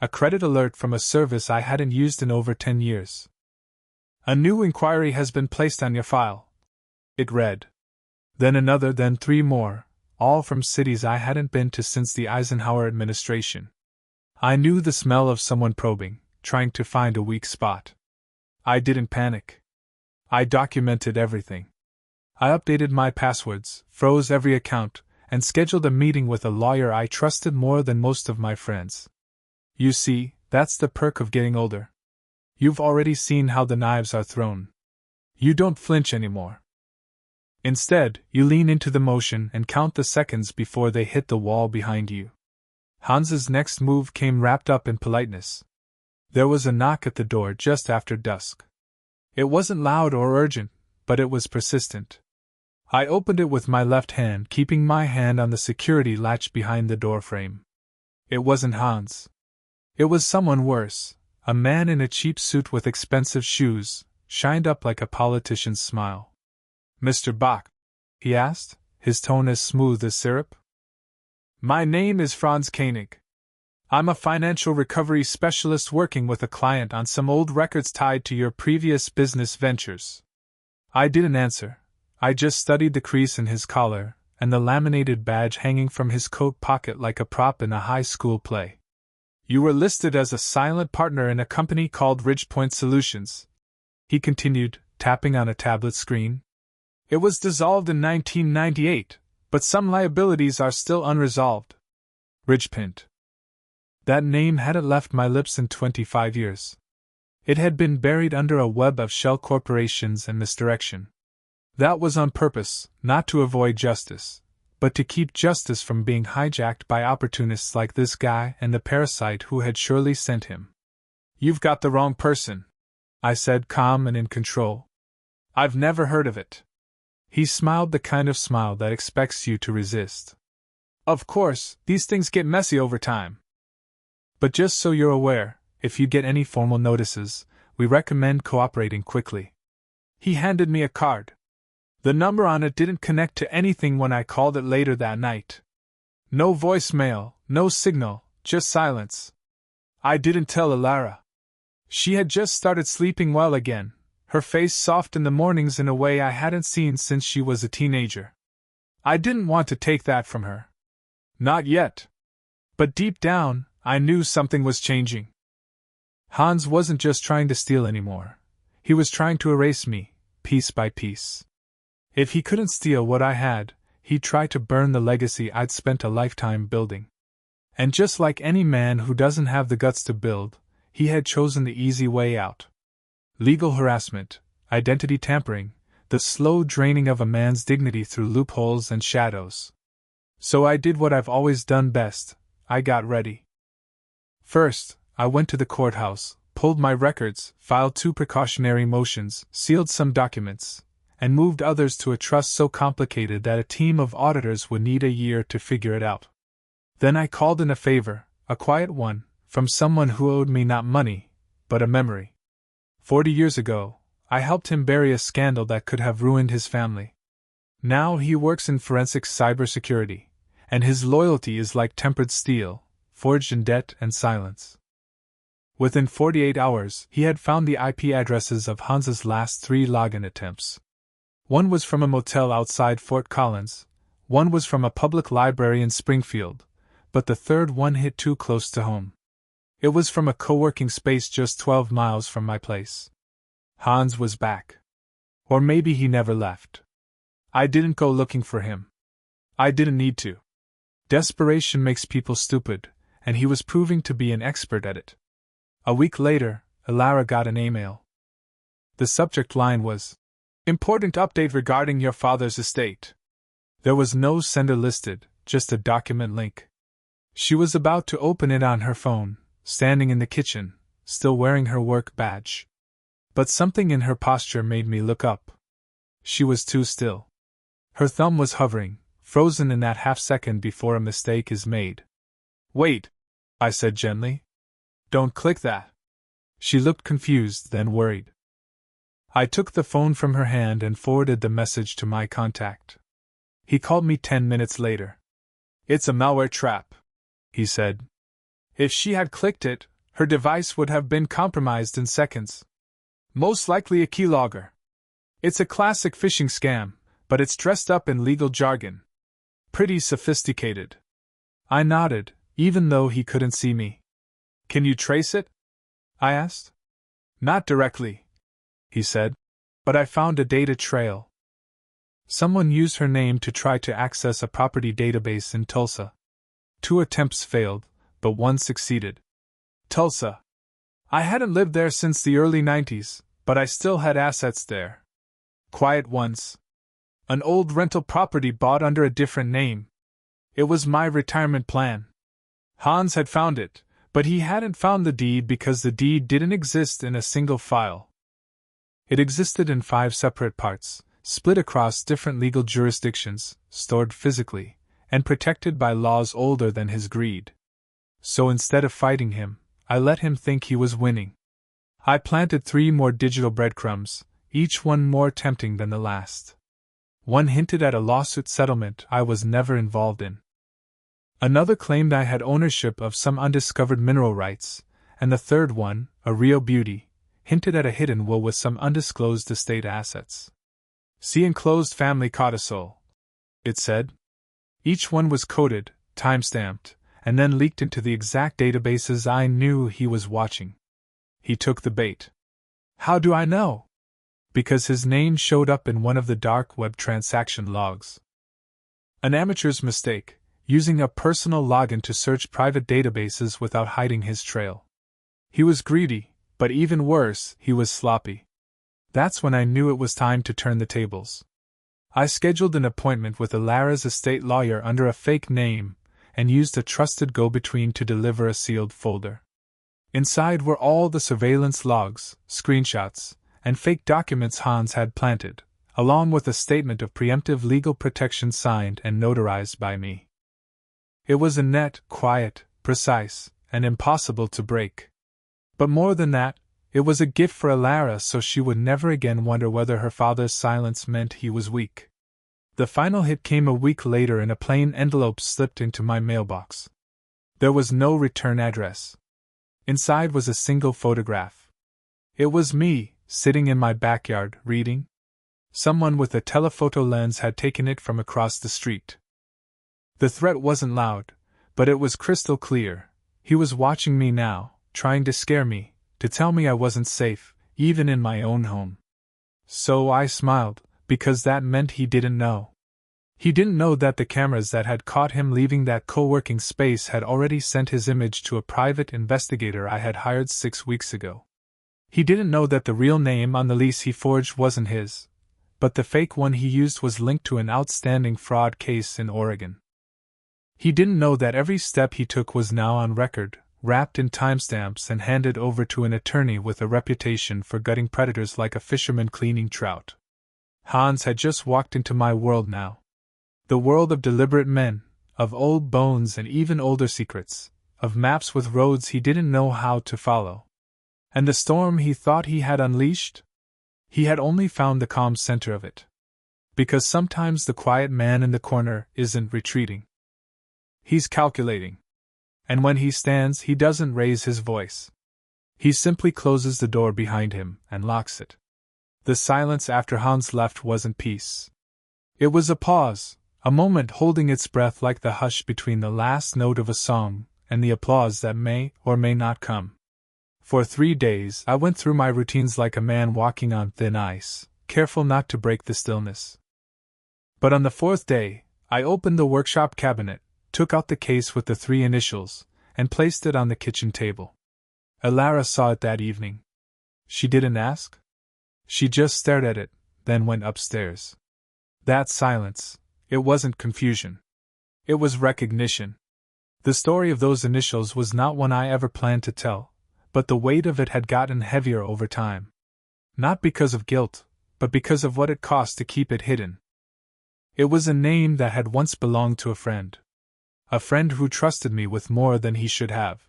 A: A credit alert from a service I hadn't used in over 10 years. "A new inquiry has been placed on your file," it read. Then another, then 3 more, all from cities I hadn't been to since the Eisenhower administration. I knew the smell of someone probing, trying to find a weak spot. I didn't panic. I documented everything. I updated my passwords, froze every account, and scheduled a meeting with a lawyer I trusted more than most of my friends. You see, that's the perk of getting older. You've already seen how the knives are thrown. You don't flinch anymore. Instead, you lean into the motion and count the seconds before they hit the wall behind you. Hans's next move came wrapped up in politeness. There was a knock at the door just after dusk. It wasn't loud or urgent, but it was persistent. I opened it with my left hand, keeping my hand on the security latch behind the doorframe. It wasn't Hans. It was someone worse, a man in a cheap suit with expensive shoes, shined up like a politician's smile. Mr. Bach? He asked, his tone as smooth as syrup. My name is Franz Koenig. I'm a financial recovery specialist working with a client on some old records tied to your previous business ventures. I didn't answer. I just studied the crease in his collar and the laminated badge hanging from his coat pocket like a prop in a high school play. You were listed as a silent partner in a company called Ridgepoint Solutions, he continued, tapping on a tablet screen. It was dissolved in 1998, but some liabilities are still unresolved. Ridgepoint. That name hadn't left my lips in 25 years. It had been buried under a web of shell corporations and misdirection. That was on purpose, not to avoid justice, but to keep justice from being hijacked by opportunists like this guy and the parasite who had surely sent him. You've got the wrong person, I said, calm and in control. I've never heard of it. He smiled, the kind of smile that expects you to resist. Of course, these things get messy over time. But just so you're aware, if you get any formal notices, we recommend cooperating quickly. He handed me a card. The number on it didn't connect to anything when I called it later that night. No voicemail, no signal, just silence. I didn't tell Alara. She had just started sleeping well again, her face soft in the mornings in a way I hadn't seen since she was a teenager. I didn't want to take that from her. Not yet. But deep down, I knew something was changing. Hans wasn't just trying to steal anymore. He was trying to erase me, piece by piece. If he couldn't steal what I had, he'd try to burn the legacy I'd spent a lifetime building. And just like any man who doesn't have the guts to build, he had chosen the easy way out. Legal harassment, identity tampering, the slow draining of a man's dignity through loopholes and shadows. So I did what I've always done best, I got ready. First, I went to the courthouse, pulled my records, filed 2 precautionary motions, sealed some documents, and moved others to a trust so complicated that a team of auditors would need a year to figure it out. Then I called in a favor, a quiet one, from someone who owed me not money, but a memory. 40 years ago, I helped him bury a scandal that could have ruined his family. Now he works in forensic cybersecurity, and his loyalty is like tempered steel, forged in debt and silence. Within 48 hours, he had found the IP addresses of Hans's last 3 login attempts. One was from a motel outside Fort Collins, one was from a public library in Springfield, but the third one hit too close to home. It was from a co-working space just 12 miles from my place. Hans was back. Or maybe he never left. I didn't go looking for him. I didn't need to. Desperation makes people stupid, and he was proving to be an expert at it. A week later, Alara got an email. The subject line was, "Important update regarding your father's estate." There was no sender listed, just a document link. She was about to open it on her phone, standing in the kitchen, still wearing her work badge. But something in her posture made me look up. She was too still. Her thumb was hovering, frozen in that half-second before a mistake is made. "Wait," I said gently. "Don't click that." She looked confused, then worried. I took the phone from her hand and forwarded the message to my contact. He called me 10 minutes later. "It's a malware trap," he said. "If she had clicked it, her device would have been compromised in seconds. Most likely a keylogger. It's a classic phishing scam, but it's dressed up in legal jargon. Pretty sophisticated. I nodded, even though he couldn't see me. Can you trace it? I asked. Not directly, he said, but I found a data trail. Someone used her name to try to access a property database in Tulsa. 2 attempts failed, but 1 succeeded. Tulsa. I hadn't lived there since the early 90s, but I still had assets there. Quiet ones. An old rental property bought under a different name. It was my retirement plan. Hans had found it, but he hadn't found the deed because the deed didn't exist in a single file. It existed in 5 separate parts, split across different legal jurisdictions, stored physically, and protected by laws older than his greed. So instead of fighting him, I let him think he was winning. I planted 3 more digital breadcrumbs, each one more tempting than the last. One hinted at a lawsuit settlement I was never involved in. Another claimed I had ownership of some undiscovered mineral rights, and the third one, a real beauty, hinted at a hidden will with some undisclosed estate assets. See enclosed family codicil, it said. Each one was coded, time-stamped, and then leaked into the exact databases I knew he was watching. He took the bait. How do I know? Because his name showed up in one of the dark web transaction logs. An amateur's mistake, using a personal login to search private databases without hiding his trail. He was greedy, but even worse, he was sloppy. That's when I knew it was time to turn the tables. I scheduled an appointment with Alara's estate lawyer under a fake name, and used a trusted go-between to deliver a sealed folder. Inside were all the surveillance logs, screenshots, and fake documents Hans had planted, along with a statement of preemptive legal protection signed and notarized by me. It was a net, quiet, precise, and impossible to break. But more than that, it was a gift for Alara so she would never again wonder whether her father's silence meant he was weak. The final hit came a week later in a plain envelope slipped into my mailbox. There was no return address. Inside was a single photograph. It was me, sitting in my backyard, reading. Someone with a telephoto lens had taken it from across the street. The threat wasn't loud, but it was crystal clear. He was watching me now, trying to scare me, to tell me I wasn't safe, even in my own home. So I smiled, because that meant he didn't know. He didn't know that the cameras that had caught him leaving that co-working space had already sent his image to a private investigator I had hired 6 weeks ago. He didn't know that the real name on the lease he forged wasn't his, but the fake one he used was linked to an outstanding fraud case in Oregon. He didn't know that every step he took was now on record, wrapped in timestamps and handed over to an attorney with a reputation for gutting predators like a fisherman cleaning trout. Hans had just walked into my world now. The world of deliberate men, of old bones and even older secrets, of maps with roads he didn't know how to follow. And the storm he thought he had unleashed? He had only found the calm center of it. Because sometimes the quiet man in the corner isn't retreating. He's calculating. And when he stands, he doesn't raise his voice. He simply closes the door behind him and locks it. The silence after Hans left wasn't peace. It was a pause, a moment holding its breath like the hush between the last note of a song and the applause that may or may not come. For 3 days I went through my routines like a man walking on thin ice, careful not to break the stillness. But on the 4th day, I opened the workshop cabinet, took out the case with the 3 initials, and placed it on the kitchen table. Alara saw it that evening. She didn't ask. She just stared at it, then went upstairs. That silence, it wasn't confusion. It was recognition. The story of those initials was not one I ever planned to tell, but the weight of it had gotten heavier over time. Not because of guilt, but because of what it cost to keep it hidden. It was a name that had once belonged to a friend. A friend who trusted me with more than he should have.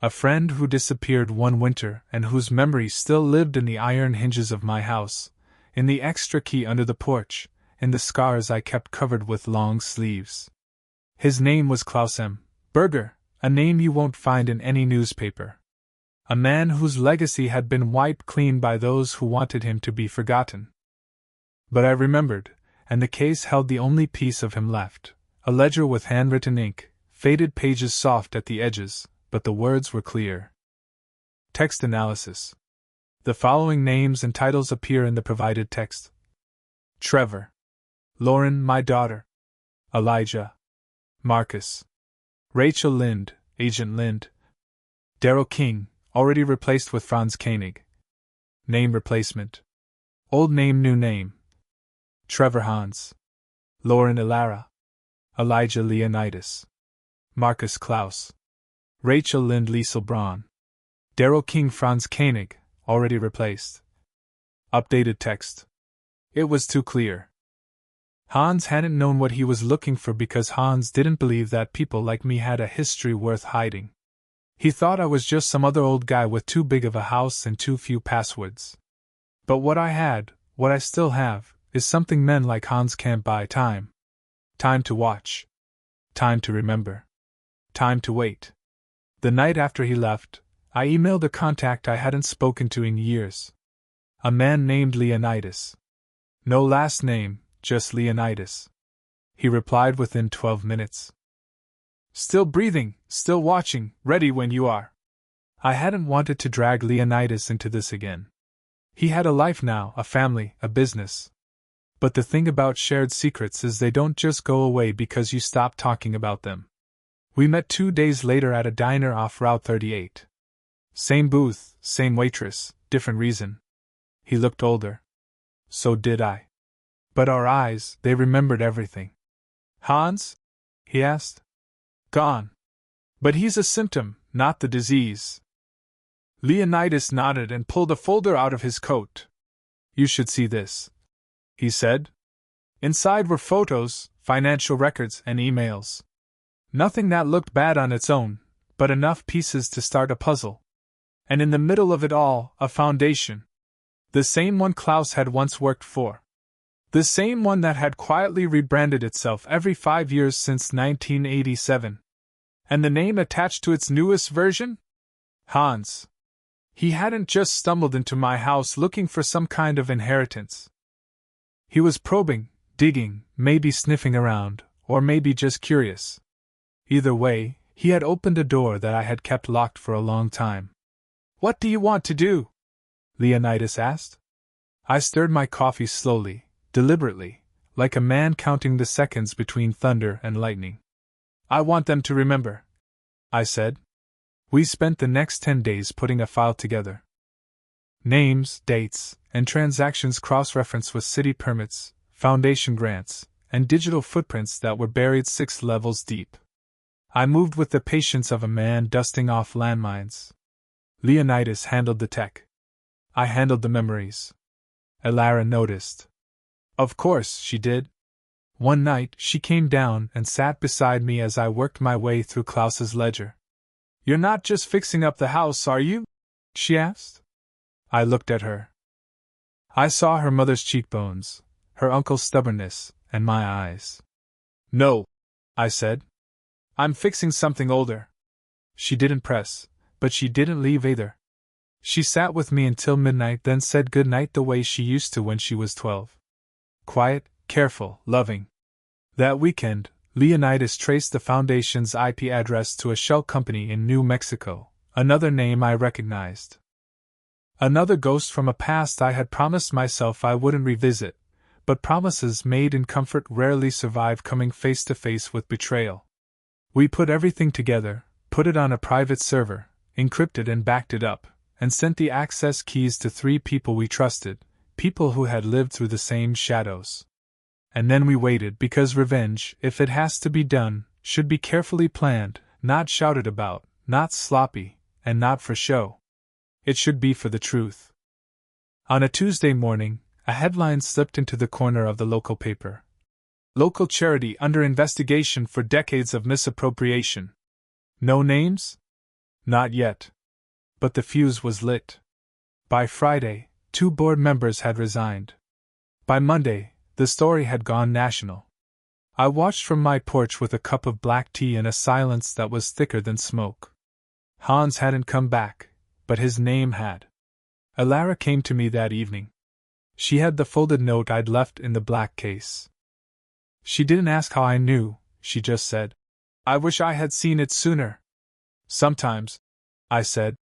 A: A friend who disappeared one winter and whose memory still lived in the iron hinges of my house, in the extra key under the porch, in the scars I kept covered with long sleeves. His name was Klaus M. Berger, a name you won't find in any newspaper. A man whose legacy had been wiped clean by those who wanted him to be forgotten. But I remembered, and the case held the only piece of him left, a ledger with handwritten ink, faded pages soft at the edges, but the words were clear. Text analysis. The following names and titles appear in the provided text: Trevor. Lauren, my daughter. Elijah. Marcus. Rachel Lind, Agent Lind. Daryl King, already replaced with Franz Koenig. Name replacement. Old name, new name. Trevor Hans. Lauren Ilara. Elijah Leonidas. Marcus Klaus. Rachel Lind Liesel Braun. Daryl King Franz Koenig, already replaced. Updated text. It was too clear. Hans hadn't known what he was looking for because Hans didn't believe that people like me had a history worth hiding. He thought I was just some other old guy with too big of a house and too few passwords. But what I had, what I still have, is something men like Hans can't buy: time. Time to watch. Time to remember. Time to wait. The night after he left, I emailed a contact I hadn't spoken to in years. A man named Leonidas. No last name, just Leonidas. He replied within 12 minutes. Still breathing, still watching, ready when you are. I hadn't wanted to drag Leonidas into this again. He had a life now, a family, a business. But the thing about shared secrets is they don't just go away because you stop talking about them. We met 2 days later at a diner off Route 38. Same booth, same waitress, different reason. He looked older. So did I. But our eyes, they remembered everything. Hans? He asked. Gone. But he's a symptom, not the disease. Leonidas nodded and pulled a folder out of his coat. You should see this, he said. Inside were photos, financial records, and emails. Nothing that looked bad on its own, but enough pieces to start a puzzle. And in the middle of it all, a foundation. The same one Klaus had once worked for. The same one that had quietly rebranded itself every 5 years since 1987. And the name attached to its newest version? Hans. He hadn't just stumbled into my house looking for some kind of inheritance. He was probing, digging, maybe sniffing around, or maybe just curious. Either way, he had opened a door that I had kept locked for a long time. What do you want to do? Leonidas asked. I stirred my coffee slowly, deliberately, like a man counting the seconds between thunder and lightning. I want them to remember, I said. We spent the next 10 days putting a file together. Names, dates, and transactions cross-referenced with city permits, foundation grants, and digital footprints that were buried 6 levels deep. I moved with the patience of a man dusting off landmines. Leonidas handled the tech. I handled the memories. Ilara noticed. Of course, she did. One night, she came down and sat beside me as I worked my way through Klaus's ledger. You're not just fixing up the house, are you? She asked. I looked at her. I saw her mother's cheekbones, her uncle's stubbornness, and my eyes. No, I said. I'm fixing something older. She didn't press, but she didn't leave either. She sat with me until midnight, then said good night the way she used to when she was 12. Quiet, careful, loving. That weekend, Leonidas traced the foundation's IP address to a shell company in New Mexico, another name I recognized. Another ghost from a past I had promised myself I wouldn't revisit, but promises made in comfort rarely survive coming face to face with betrayal. We put everything together, put it on a private server, encrypted and backed it up, and sent the access keys to 3 people we trusted, people who had lived through the same shadows. And then we waited because revenge, if it has to be done, should be carefully planned, not shouted about, not sloppy, and not for show. It should be for the truth. On a Tuesday morning, a headline slipped into the corner of the local paper. Local charity under investigation for decades of misappropriation. No names? Not yet. But the fuse was lit. By Friday, 2 board members had resigned. By Monday, the story had gone national. I watched from my porch with a cup of black tea in a silence that was thicker than smoke. Hans hadn't come back, but his name had. Ilara came to me that evening. She had the folded note I'd left in the black case. She didn't ask how I knew, she just said, "I wish I had seen it sooner." "Sometimes," I said,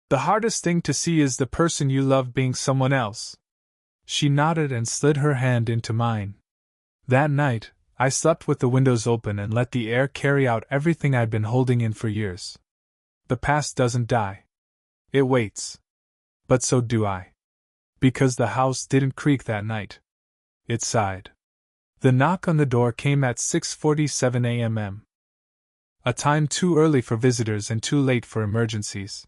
A: "the hardest thing to see is the person you love being someone else." She nodded and slid her hand into mine. That night, I slept with the windows open and let the air carry out everything I'd been holding in for years. The past doesn't die. It waits. But so do I. Because the house didn't creak that night. It sighed. The knock on the door came at 6:47 a.m. A time too early for visitors and too late for emergencies.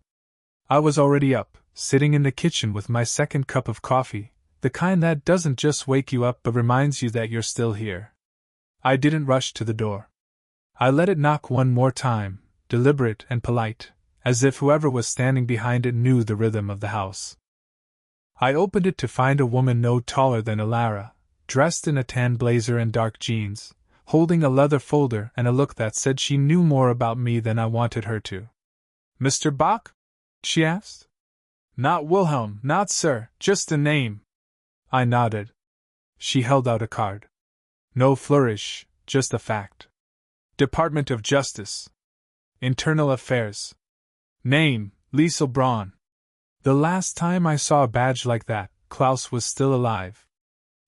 A: I was already up, sitting in the kitchen with my second cup of coffee, the kind that doesn't just wake you up but reminds you that you're still here. I didn't rush to the door. I let it knock one more time, deliberate and polite, as if whoever was standing behind it knew the rhythm of the house. I opened it to find a woman no taller than Alara, dressed in a tan blazer and dark jeans, holding a leather folder and a look that said she knew more about me than I wanted her to. "Mr. Bach?" she asked. "Not Wilhelm, not sir, just a name." I nodded. She held out a card. No flourish, just a fact. Department of Justice. Internal Affairs. Name, Liesel Braun. The last time I saw a badge like that, Klaus was still alive.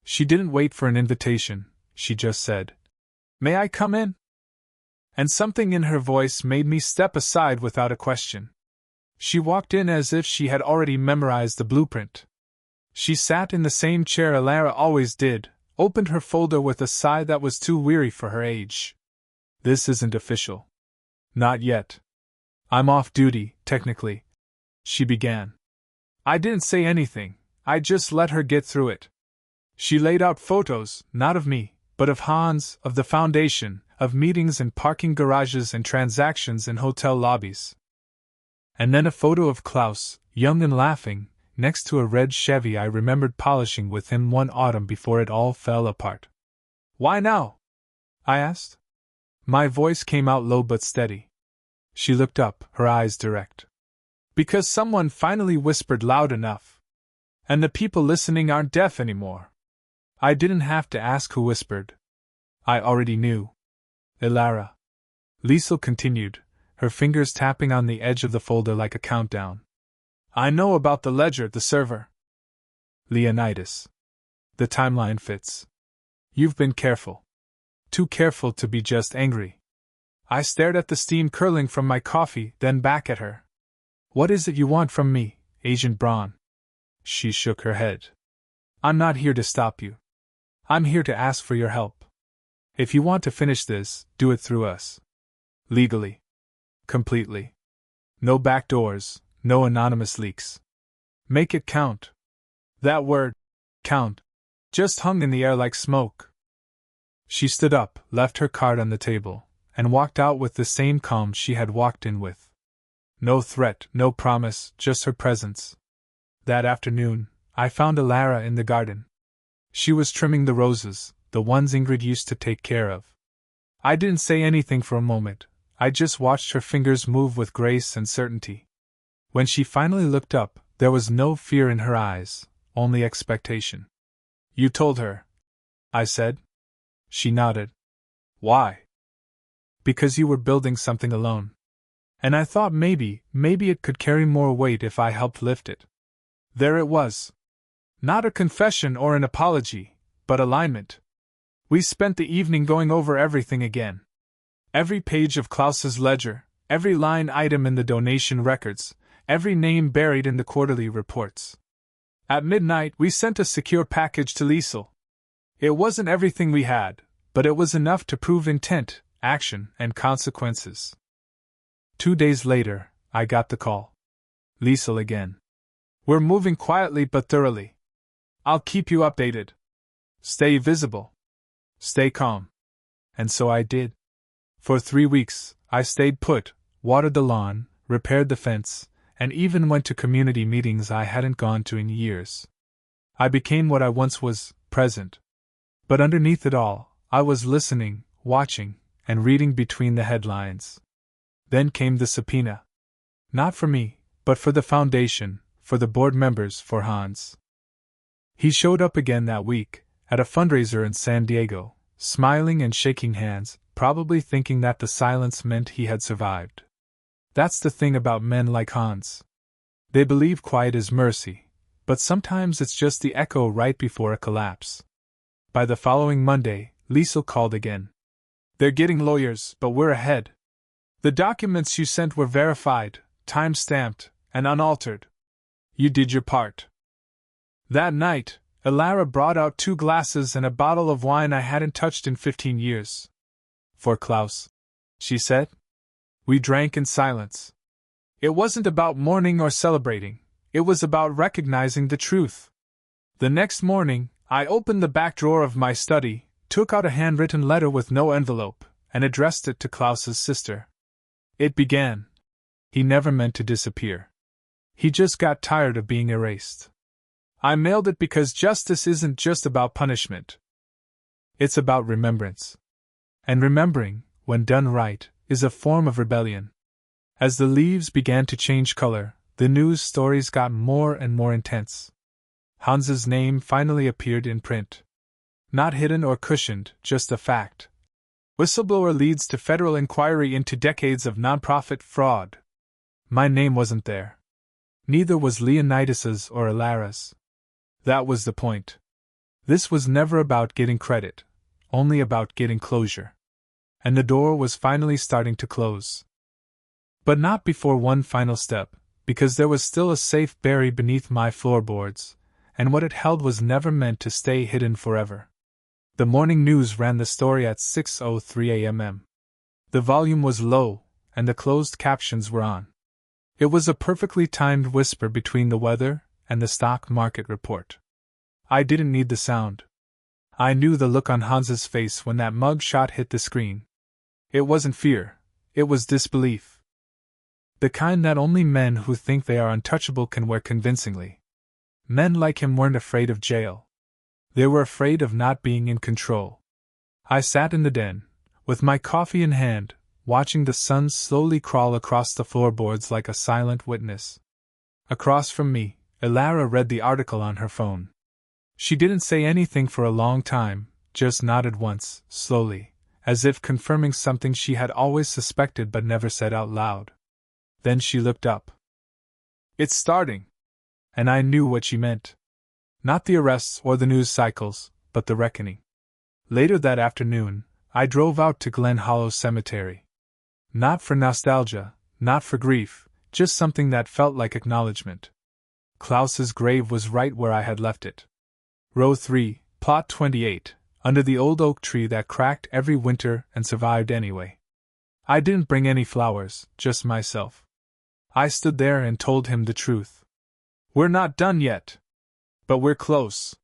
A: She didn't wait for an invitation, she just said, "May I come in?" And something in her voice made me step aside without a question. She walked in as if she had already memorized the blueprint. She sat in the same chair Alara always did, opened her folder with a sigh that was too weary for her age. "This isn't official." "Not yet. I'm off duty, technically," she began. I didn't say anything, I just let her get through it. She laid out photos, not of me, but of Hans, of the foundation, of meetings in parking garages and transactions in hotel lobbies. And then a photo of Klaus, young and laughing, next to a red Chevy I remembered polishing with him one autumn before it all fell apart. "Why now?" I asked. My voice came out low but steady. She looked up, her eyes direct. "Because someone finally whispered loud enough. And the people listening aren't deaf anymore." I didn't have to ask who whispered. I already knew. "Ilara," Liesel continued, her fingers tapping on the edge of the folder like a countdown. "I know about the ledger, the server. Leonidas. The timeline fits. You've been careful. Too careful to be just angry." I stared at the steam curling from my coffee, then back at her. "What is it you want from me, Agent Braun?" She shook her head. "I'm not here to stop you. I'm here to ask for your help. If you want to finish this, do it through us. Legally. Completely. No back doors, no anonymous leaks. Make it count." That word, count, just hung in the air like smoke. She stood up, left her card on the table, and walked out with the same calm she had walked in with. No threat, no promise, just her presence. That afternoon, I found Alara in the garden. She was trimming the roses, the ones Ingrid used to take care of. I didn't say anything for a moment, I just watched her fingers move with grace and certainty. When she finally looked up, there was no fear in her eyes, only expectation. "You told her?" I said. She nodded. "Why?" "Because you were building something alone. And I thought maybe it could carry more weight if I helped lift it." There it was. Not a confession or an apology, but alignment. We spent the evening going over everything again. Every page of Klaus's ledger, every line item in the donation records, every name buried in the quarterly reports. At midnight, we sent a secure package to Liesel. It wasn't everything we had, but it was enough to prove intent, action, and consequences. 2 days later, I got the call. Liesel again. "We're moving quietly but thoroughly. I'll keep you updated. Stay visible. Stay calm." And so I did. For 3 weeks, I stayed put, watered the lawn, repaired the fence, and even went to community meetings I hadn't gone to in years. I became what I once was, present. But underneath it all, I was listening, watching, and reading between the headlines. Then came the subpoena. Not for me, but for the foundation, for the board members, for Hans. He showed up again that week, at a fundraiser in San Diego, smiling and shaking hands, probably thinking that the silence meant he had survived. That's the thing about men like Hans. They believe quiet is mercy, but sometimes it's just the echo right before a collapse. By the following Monday, Liesel called again. They're getting lawyers, but we're ahead. The documents you sent were verified, time-stamped, and unaltered. You did your part. That night, Elara brought out 2 glasses and a bottle of wine I hadn't touched in 15 years. For Klaus, she said. We drank in silence. It wasn't about mourning or celebrating, it was about recognizing the truth. The next morning, I opened the back drawer of my study, took out a handwritten letter with no envelope, and addressed it to Klaus's sister. It began. He never meant to disappear. He just got tired of being erased. I mailed it because justice isn't just about punishment. It's about remembrance. And remembering, when done right, is a form of rebellion. As the leaves began to change color, the news stories got more and more intense. Hans's name finally appeared in print. Not hidden or cushioned, just a fact. Whistleblower leads to federal inquiry into decades of nonprofit fraud. My name wasn't there. Neither was Leonidas's or Elara's. That was the point. This was never about getting credit, only about getting closure. And the door was finally starting to close. But not before one final step, because there was still a safe buried beneath my floorboards, and what it held was never meant to stay hidden forever. The morning news ran the story at 6:03 a.m. The volume was low, and the closed captions were on. It was a perfectly timed whisper between the weather and the stock market report. I didn't need the sound. I knew the look on Hans's face when that mug shot hit the screen. It wasn't fear, it was disbelief. The kind that only men who think they are untouchable can wear convincingly. Men like him weren't afraid of jail. They were afraid of not being in control. I sat in the den, with my coffee in hand, watching the sun slowly crawl across the floorboards like a silent witness. Across from me, Elara read the article on her phone. She didn't say anything for a long time, just nodded once, slowly, as if confirming something she had always suspected but never said out loud. Then she looked up. It's starting. And I knew what she meant. Not the arrests or the news cycles, but the reckoning. Later that afternoon, I drove out to Glen Hollow Cemetery. Not for nostalgia, not for grief, just something that felt like acknowledgement. Klaus's grave was right where I had left it. Row 3, plot 28, under the old oak tree that cracked every winter and survived anyway. I didn't bring any flowers, just myself. I stood there and told him the truth. We're not done yet. But we're close.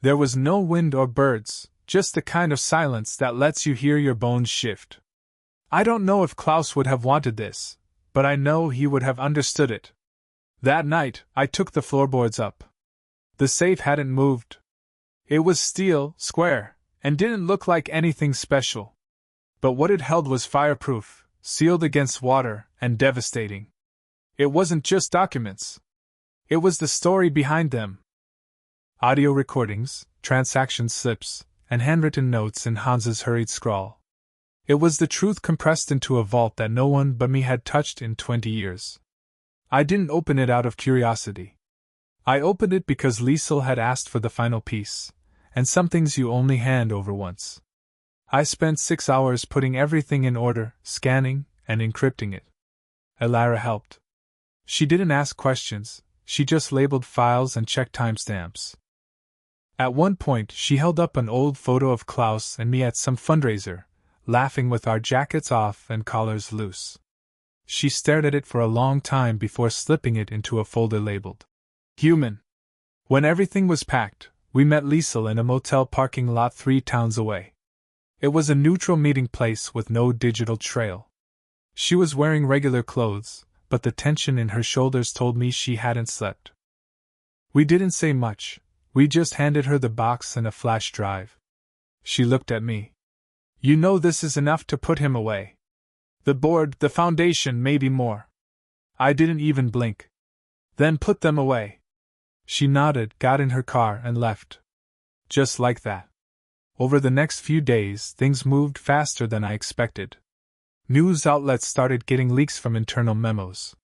A: There was no wind or birds, just the kind of silence that lets you hear your bones shift. I don't know if Klaus would have wanted this, but I know he would have understood it. That night, I took the floorboards up. The safe hadn't moved. It was steel, square, and didn't look like anything special. But what it held was fireproof, sealed against water, and devastating. It wasn't just documents. It was the story behind them. Audio recordings, transaction slips, and handwritten notes in Hans's hurried scrawl. It was the truth compressed into a vault that no one but me had touched in 20 years. I didn't open it out of curiosity. I opened it because Liesel had asked for the final piece, and some things you only hand over once. I spent 6 hours putting everything in order, scanning, and encrypting it. Elara helped. She didn't ask questions, she just labeled files and checked timestamps. At one point, she held up an old photo of Klaus and me at some fundraiser, laughing with our jackets off and collars loose. She stared at it for a long time before slipping it into a folder labeled Human. When everything was packed, we met Liesel in a motel parking lot 3 towns away. It was a neutral meeting place with no digital trail. She was wearing regular clothes, but the tension in her shoulders told me she hadn't slept. We didn't say much, we just handed her the box and a flash drive. She looked at me. You know this is enough to put him away. The board, the foundation, maybe more. I didn't even blink. Then put them away. She nodded, got in her car, and left. Just like that. Over the next few days, things moved faster than I expected. News outlets started getting leaks from internal memos.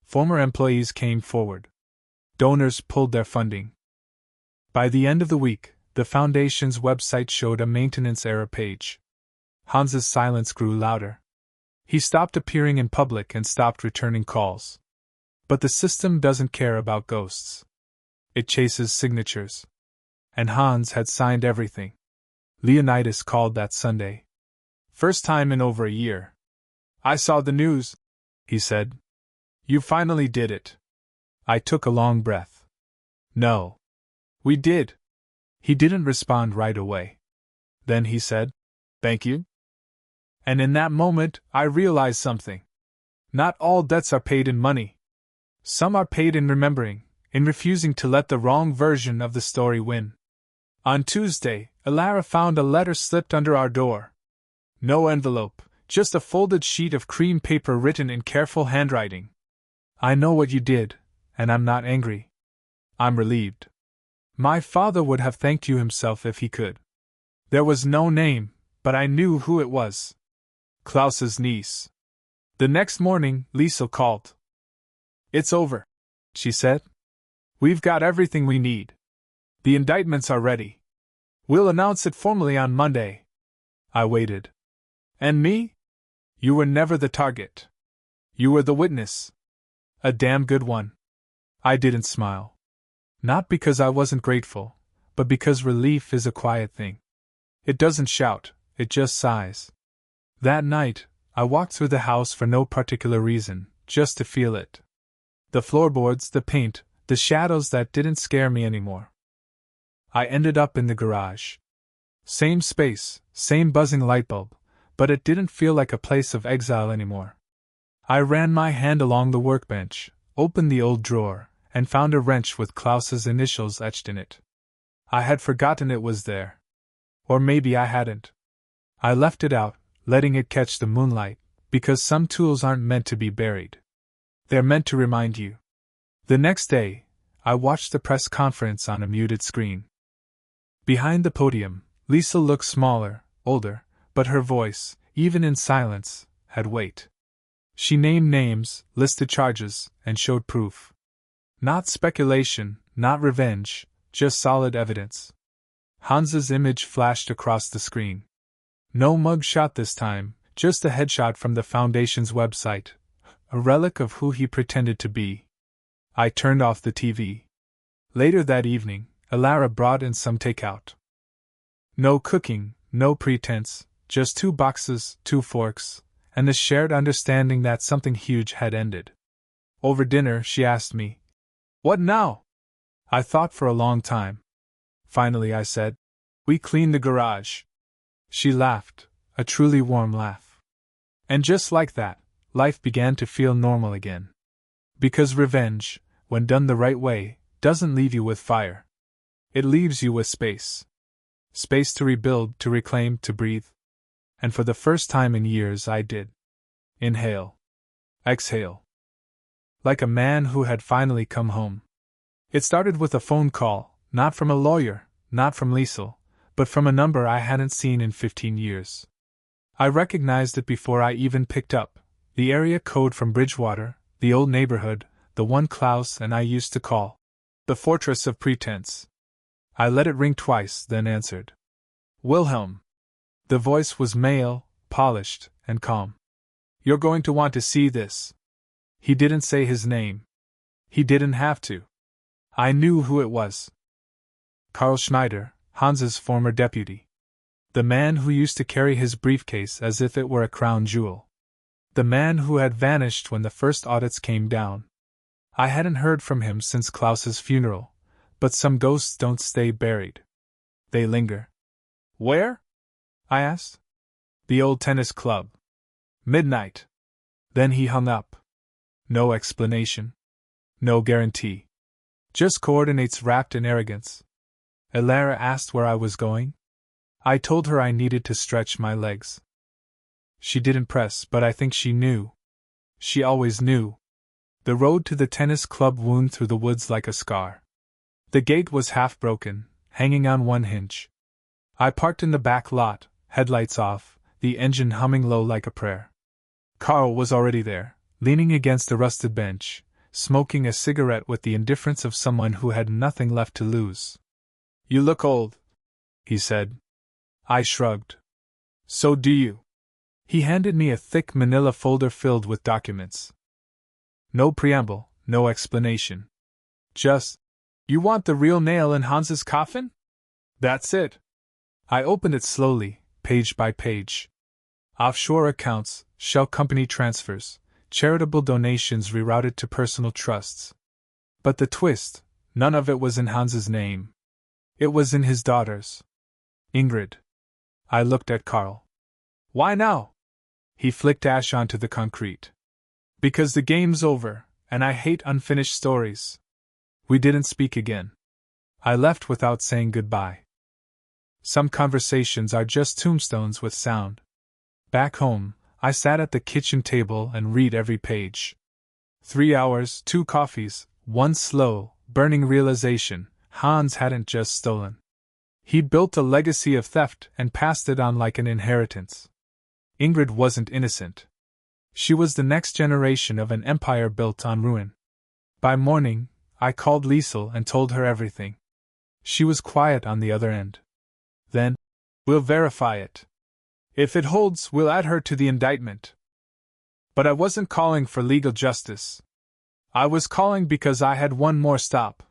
A: Former employees came forward. Donors pulled their funding. By the end of the week, the Foundation's website showed a maintenance error page. Hans's silence grew louder. He stopped appearing in public and stopped returning calls. But the system doesn't care about ghosts. It chases signatures. And Hans had signed everything. Leonidas called that Sunday. First time in over a year. I saw the news, he said. You finally did it. I took a long breath. No. We did. He didn't respond right away. Then he said, Thank you. And in that moment, I realized something. Not all debts are paid in money. Some are paid in remembering, in refusing to let the wrong version of the story win. On Tuesday, Alara found a letter slipped under our door. No envelope, just a folded sheet of cream paper written in careful handwriting. I know what you did, and I'm not angry. I'm relieved. My father would have thanked you himself if he could. There was no name, but I knew who it was. Klaus's niece. The next morning, Liesel called. It's over, she said. We've got everything we need. The indictments are ready. We'll announce it formally on Monday. I waited. And me? You were never the target. You were the witness. A damn good one. I didn't smile. Not because I wasn't grateful, but because relief is a quiet thing. It doesn't shout, it just sighs. That night, I walked through the house for no particular reason, just to feel it. The floorboards, the paint, the shadows that didn't scare me anymore. I ended up in the garage. Same space, same buzzing light bulb, but it didn't feel like a place of exile anymore. I ran my hand along the workbench, opened the old drawer, and found a wrench with Klaus's initials etched in it. I had forgotten it was there. Or maybe I hadn't. I left it out, letting it catch the moonlight, because some tools aren't meant to be buried. They're meant to remind you. The next day, I watched the press conference on a muted screen. Behind the podium, Liesel looked smaller, older, but her voice, even in silence, had weight. She named names, listed charges, and showed proof. Not speculation, not revenge, just solid evidence. Hans's image flashed across the screen. No mugshot this time, just a headshot from the Foundation's website, a relic of who he pretended to be. I turned off the TV. Later that evening, Alara brought in some takeout. No cooking, no pretense, just 2 boxes, 2 forks, and the shared understanding that something huge had ended. Over dinner, she asked me, What now? I thought for a long time. Finally, I said, We cleaned the garage. She laughed, a truly warm laugh. And just like that, life began to feel normal again. Because revenge, when done the right way, doesn't leave you with fire. It leaves you with space. Space to rebuild, to reclaim, to breathe. And for the first time in years I did. Inhale. Exhale. Like a man who had finally come home. It started with a phone call, not from a lawyer, not from Liesel, but from a number I hadn't seen in 15 years. I recognized it before I even picked up, the area code from Bridgewater, the old neighborhood, the one Klaus and I used to call the fortress of pretense. I let it ring twice, then answered. Wilhelm. The voice was male, polished, and calm. You're going to want to see this. He didn't say his name. He didn't have to. I knew who it was. Karl Schneider, Hans's former deputy. The man who used to carry his briefcase as if it were a crown jewel. The man who had vanished when the first audits came down. I hadn't heard from him since Klaus's funeral, but some ghosts don't stay buried. They linger. Where? I asked. The old tennis club. Midnight. Then he hung up. No explanation. No guarantee. Just coordinates wrapped in arrogance. Alara asked where I was going. I told her I needed to stretch my legs. She didn't press, but I think she knew. She always knew. The road to the tennis club wound through the woods like a scar. The gate was half broken, hanging on one hinge. I parked in the back lot, headlights off, the engine humming low like a prayer. Carl was already there, leaning against a rusted bench, smoking a cigarette with the indifference of someone who had nothing left to lose. "You look old," he said. I shrugged. "So do you." He handed me a thick manila folder filled with documents. No preamble, no explanation. Just, "You want the real nail in Hans's coffin?" "That's it." I opened it slowly, page by page. Offshore accounts, shell company transfers, charitable donations rerouted to personal trusts. But the twist, none of it was in Hans's name. It was in his daughter's. Ingrid. I looked at Carl. "Why now?" He flicked ash onto the concrete. "Because the game's over, and I hate unfinished stories." We didn't speak again. I left without saying goodbye. Some conversations are just tombstones with sound. Back home, I sat at the kitchen table and read every page. 3 hours, 2 coffees, one slow, burning realization: Hans hadn't just stolen. He'd built a legacy of theft and passed it on like an inheritance. Ingrid wasn't innocent. She was the next generation of an empire built on ruin. By morning, I called Liesel and told her everything. She was quiet on the other end. "Then, we'll verify it. If it holds, we'll add her to the indictment." But I wasn't calling for legal justice. I was calling because I had one more stop.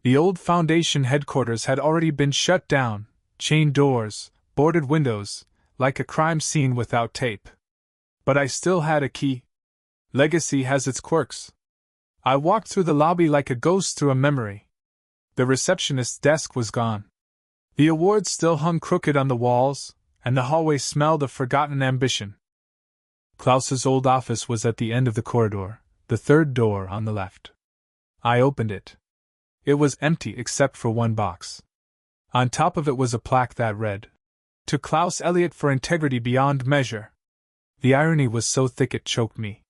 A: The old Foundation headquarters had already been shut down, chained doors, boarded windows, like a crime scene without tape. But I still had a key. Legacy has its quirks. I walked through the lobby like a ghost through a memory. The receptionist's desk was gone. The awards still hung crooked on the walls, and the hallway smelled of forgotten ambition. Klaus's old office was at the end of the corridor, the third door on the left. I opened it. It was empty except for one box. On top of it was a plaque that read, "To Klaus Elliot for integrity beyond measure." The irony was so thick it choked me.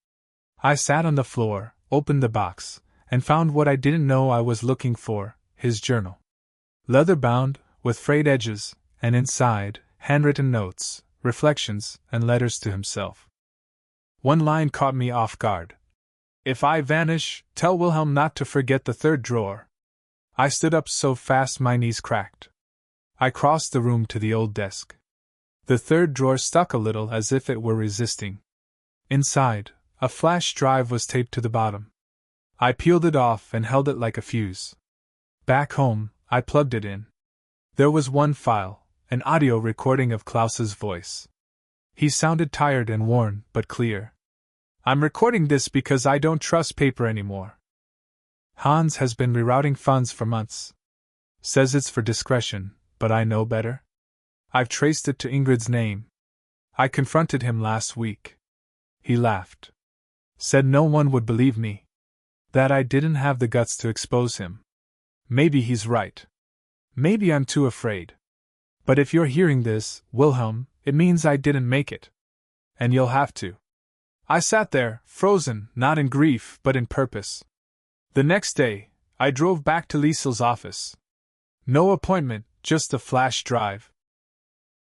A: I sat on the floor, opened the box, and found what I didn't know I was looking for: his journal. Leather-bound, with frayed edges, and inside, handwritten notes, reflections, and letters to himself. One line caught me off guard. "If I vanish, tell Wilhelm not to forget the third drawer." I stood up so fast my knees cracked. I crossed the room to the old desk. The third drawer stuck a little as if it were resisting. Inside, a flash drive was taped to the bottom. I peeled it off and held it like a fuse. Back home, I plugged it in. There was one file, an audio recording of Klaus's voice. He sounded tired and worn, but clear. "I'm recording this because I don't trust paper anymore. Hans has been rerouting funds for months. Says it's for discretion, but I know better. I've traced it to Ingrid's name. I confronted him last week. He laughed. Said no one would believe me. That I didn't have the guts to expose him. Maybe he's right. Maybe I'm too afraid. But if you're hearing this, Wilhelm, it means I didn't make it. And you'll have to." I sat there, frozen, not in grief, but in purpose. The next day, I drove back to Liesel's office. No appointment, just a flash drive.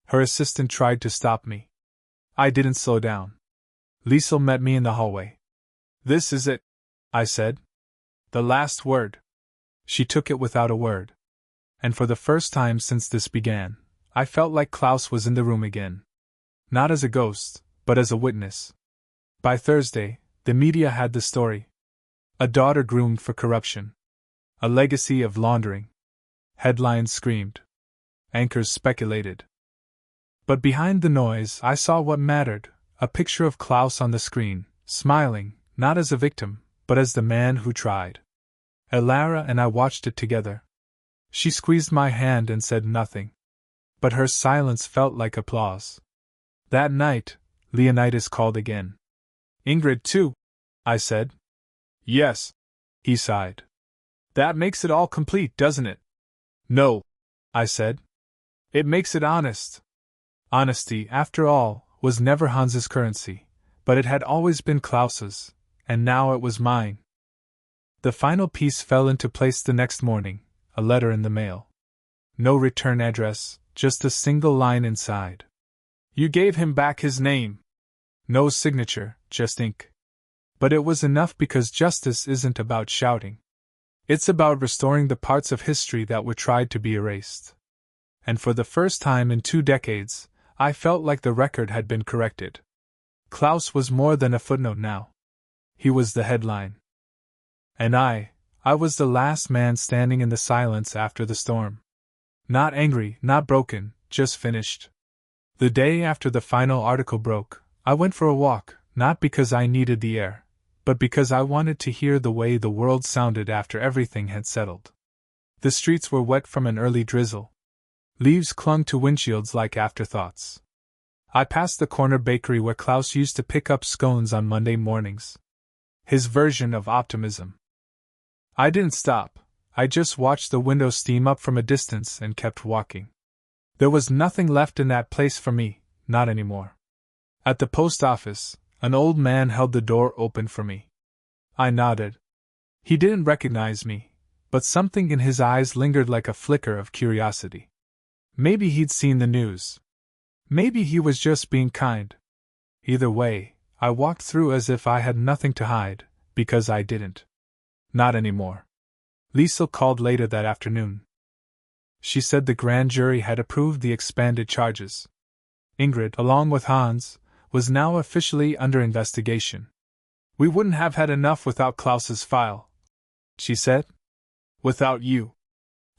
A: Her assistant tried to stop me. I didn't slow down. Liesel met me in the hallway. "This is it," I said. "The last word." She took it without a word. And for the first time since this began, I felt like Klaus was in the room again. Not as a ghost, but as a witness. By Thursday, the media had the story. A daughter groomed for corruption. A legacy of laundering. Headlines screamed. Anchors speculated. But behind the noise, I saw what mattered: a picture of Klaus on the screen, smiling, not as a victim, but as the man who tried. Elara and I watched it together. She squeezed my hand and said nothing. But her silence felt like applause. That night, Leonidas called again. "Ingrid too?" I said. "Yes," he sighed. "That makes it all complete, doesn't it?" "No," I said. "It makes it honest." Honesty, after all, was never Hans's currency, but it had always been Klaus's, and now it was mine. The final piece fell into place the next morning, a letter in the mail. No return address, just a single line inside. You gave him back his name. No signature, just ink. But it was enough because justice isn't about shouting. It's about restoring the parts of history that were tried to be erased. And for the first time in 2 decades, I felt like the record had been corrected. Klaus was more than a footnote now. He was the headline. And I was the last man standing in the silence after the storm. Not angry, not broken, just finished. The day after the final article broke, I went for a walk, not because I needed the air, but because I wanted to hear the way the world sounded after everything had settled. The streets were wet from an early drizzle. Leaves clung to windshields like afterthoughts. I passed the corner bakery where Klaus used to pick up scones on Monday mornings. His version of optimism. I didn't stop, I just watched the window steam up from a distance and kept walking. There was nothing left in that place for me, not anymore. At the post office, an old man held the door open for me. I nodded. He didn't recognize me, but something in his eyes lingered like a flicker of curiosity. Maybe he'd seen the news. Maybe he was just being kind. Either way, I walked through as if I had nothing to hide, because I didn't. Not anymore. Liesel called later that afternoon. She said the grand jury had approved the expanded charges. Ingrid, along with Hans, was now officially under investigation. We wouldn't have had enough without Klaus's file, she said. Without you.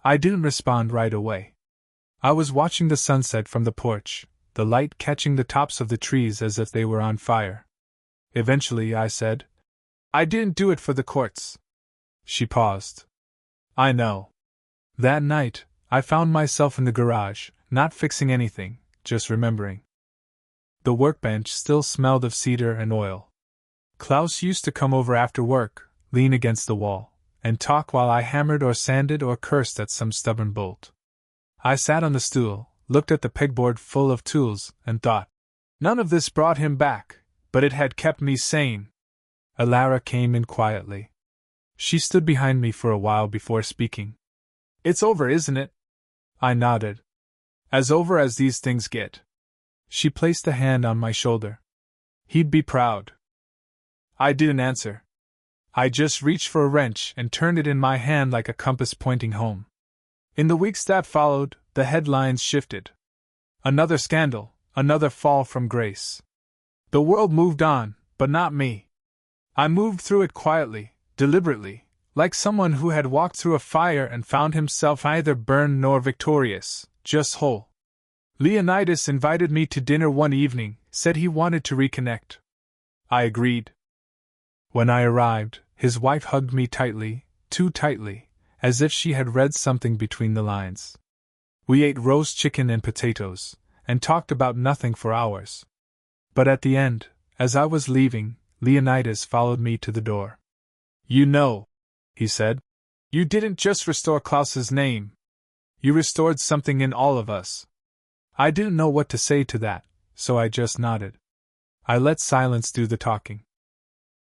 A: I didn't respond right away. I was watching the sunset from the porch, the light catching the tops of the trees as if they were on fire. Eventually I said, I didn't do it for the courts. She paused. I know. That night, I found myself in the garage, not fixing anything, just remembering. The workbench still smelled of cedar and oil. Klaus used to come over after work, lean against the wall, and talk while I hammered or sanded or cursed at some stubborn bolt. I sat on the stool, looked at the pegboard full of tools, and thought. None of this brought him back, but it had kept me sane. Alara came in quietly. She stood behind me for a while before speaking. It's over, isn't it? I nodded. As over as these things get. She placed a hand on my shoulder. He'd be proud. I didn't answer. I just reached for a wrench and turned it in my hand like a compass pointing home. In the weeks that followed, the headlines shifted. Another scandal, another fall from grace. The world moved on, but not me. I moved through it quietly, deliberately, like someone who had walked through a fire and found himself neither burned nor victorious, just whole. Leonidas invited me to dinner one evening, said he wanted to reconnect. I agreed. When I arrived, his wife hugged me tightly, too tightly, as if she had read something between the lines. We ate roast chicken and potatoes, and talked about nothing for hours. But at the end, as I was leaving, Leonidas followed me to the door. You know, he said, you didn't just restore Klaus's name. You restored something in all of us. I didn't know what to say to that, so I just nodded. I let silence do the talking.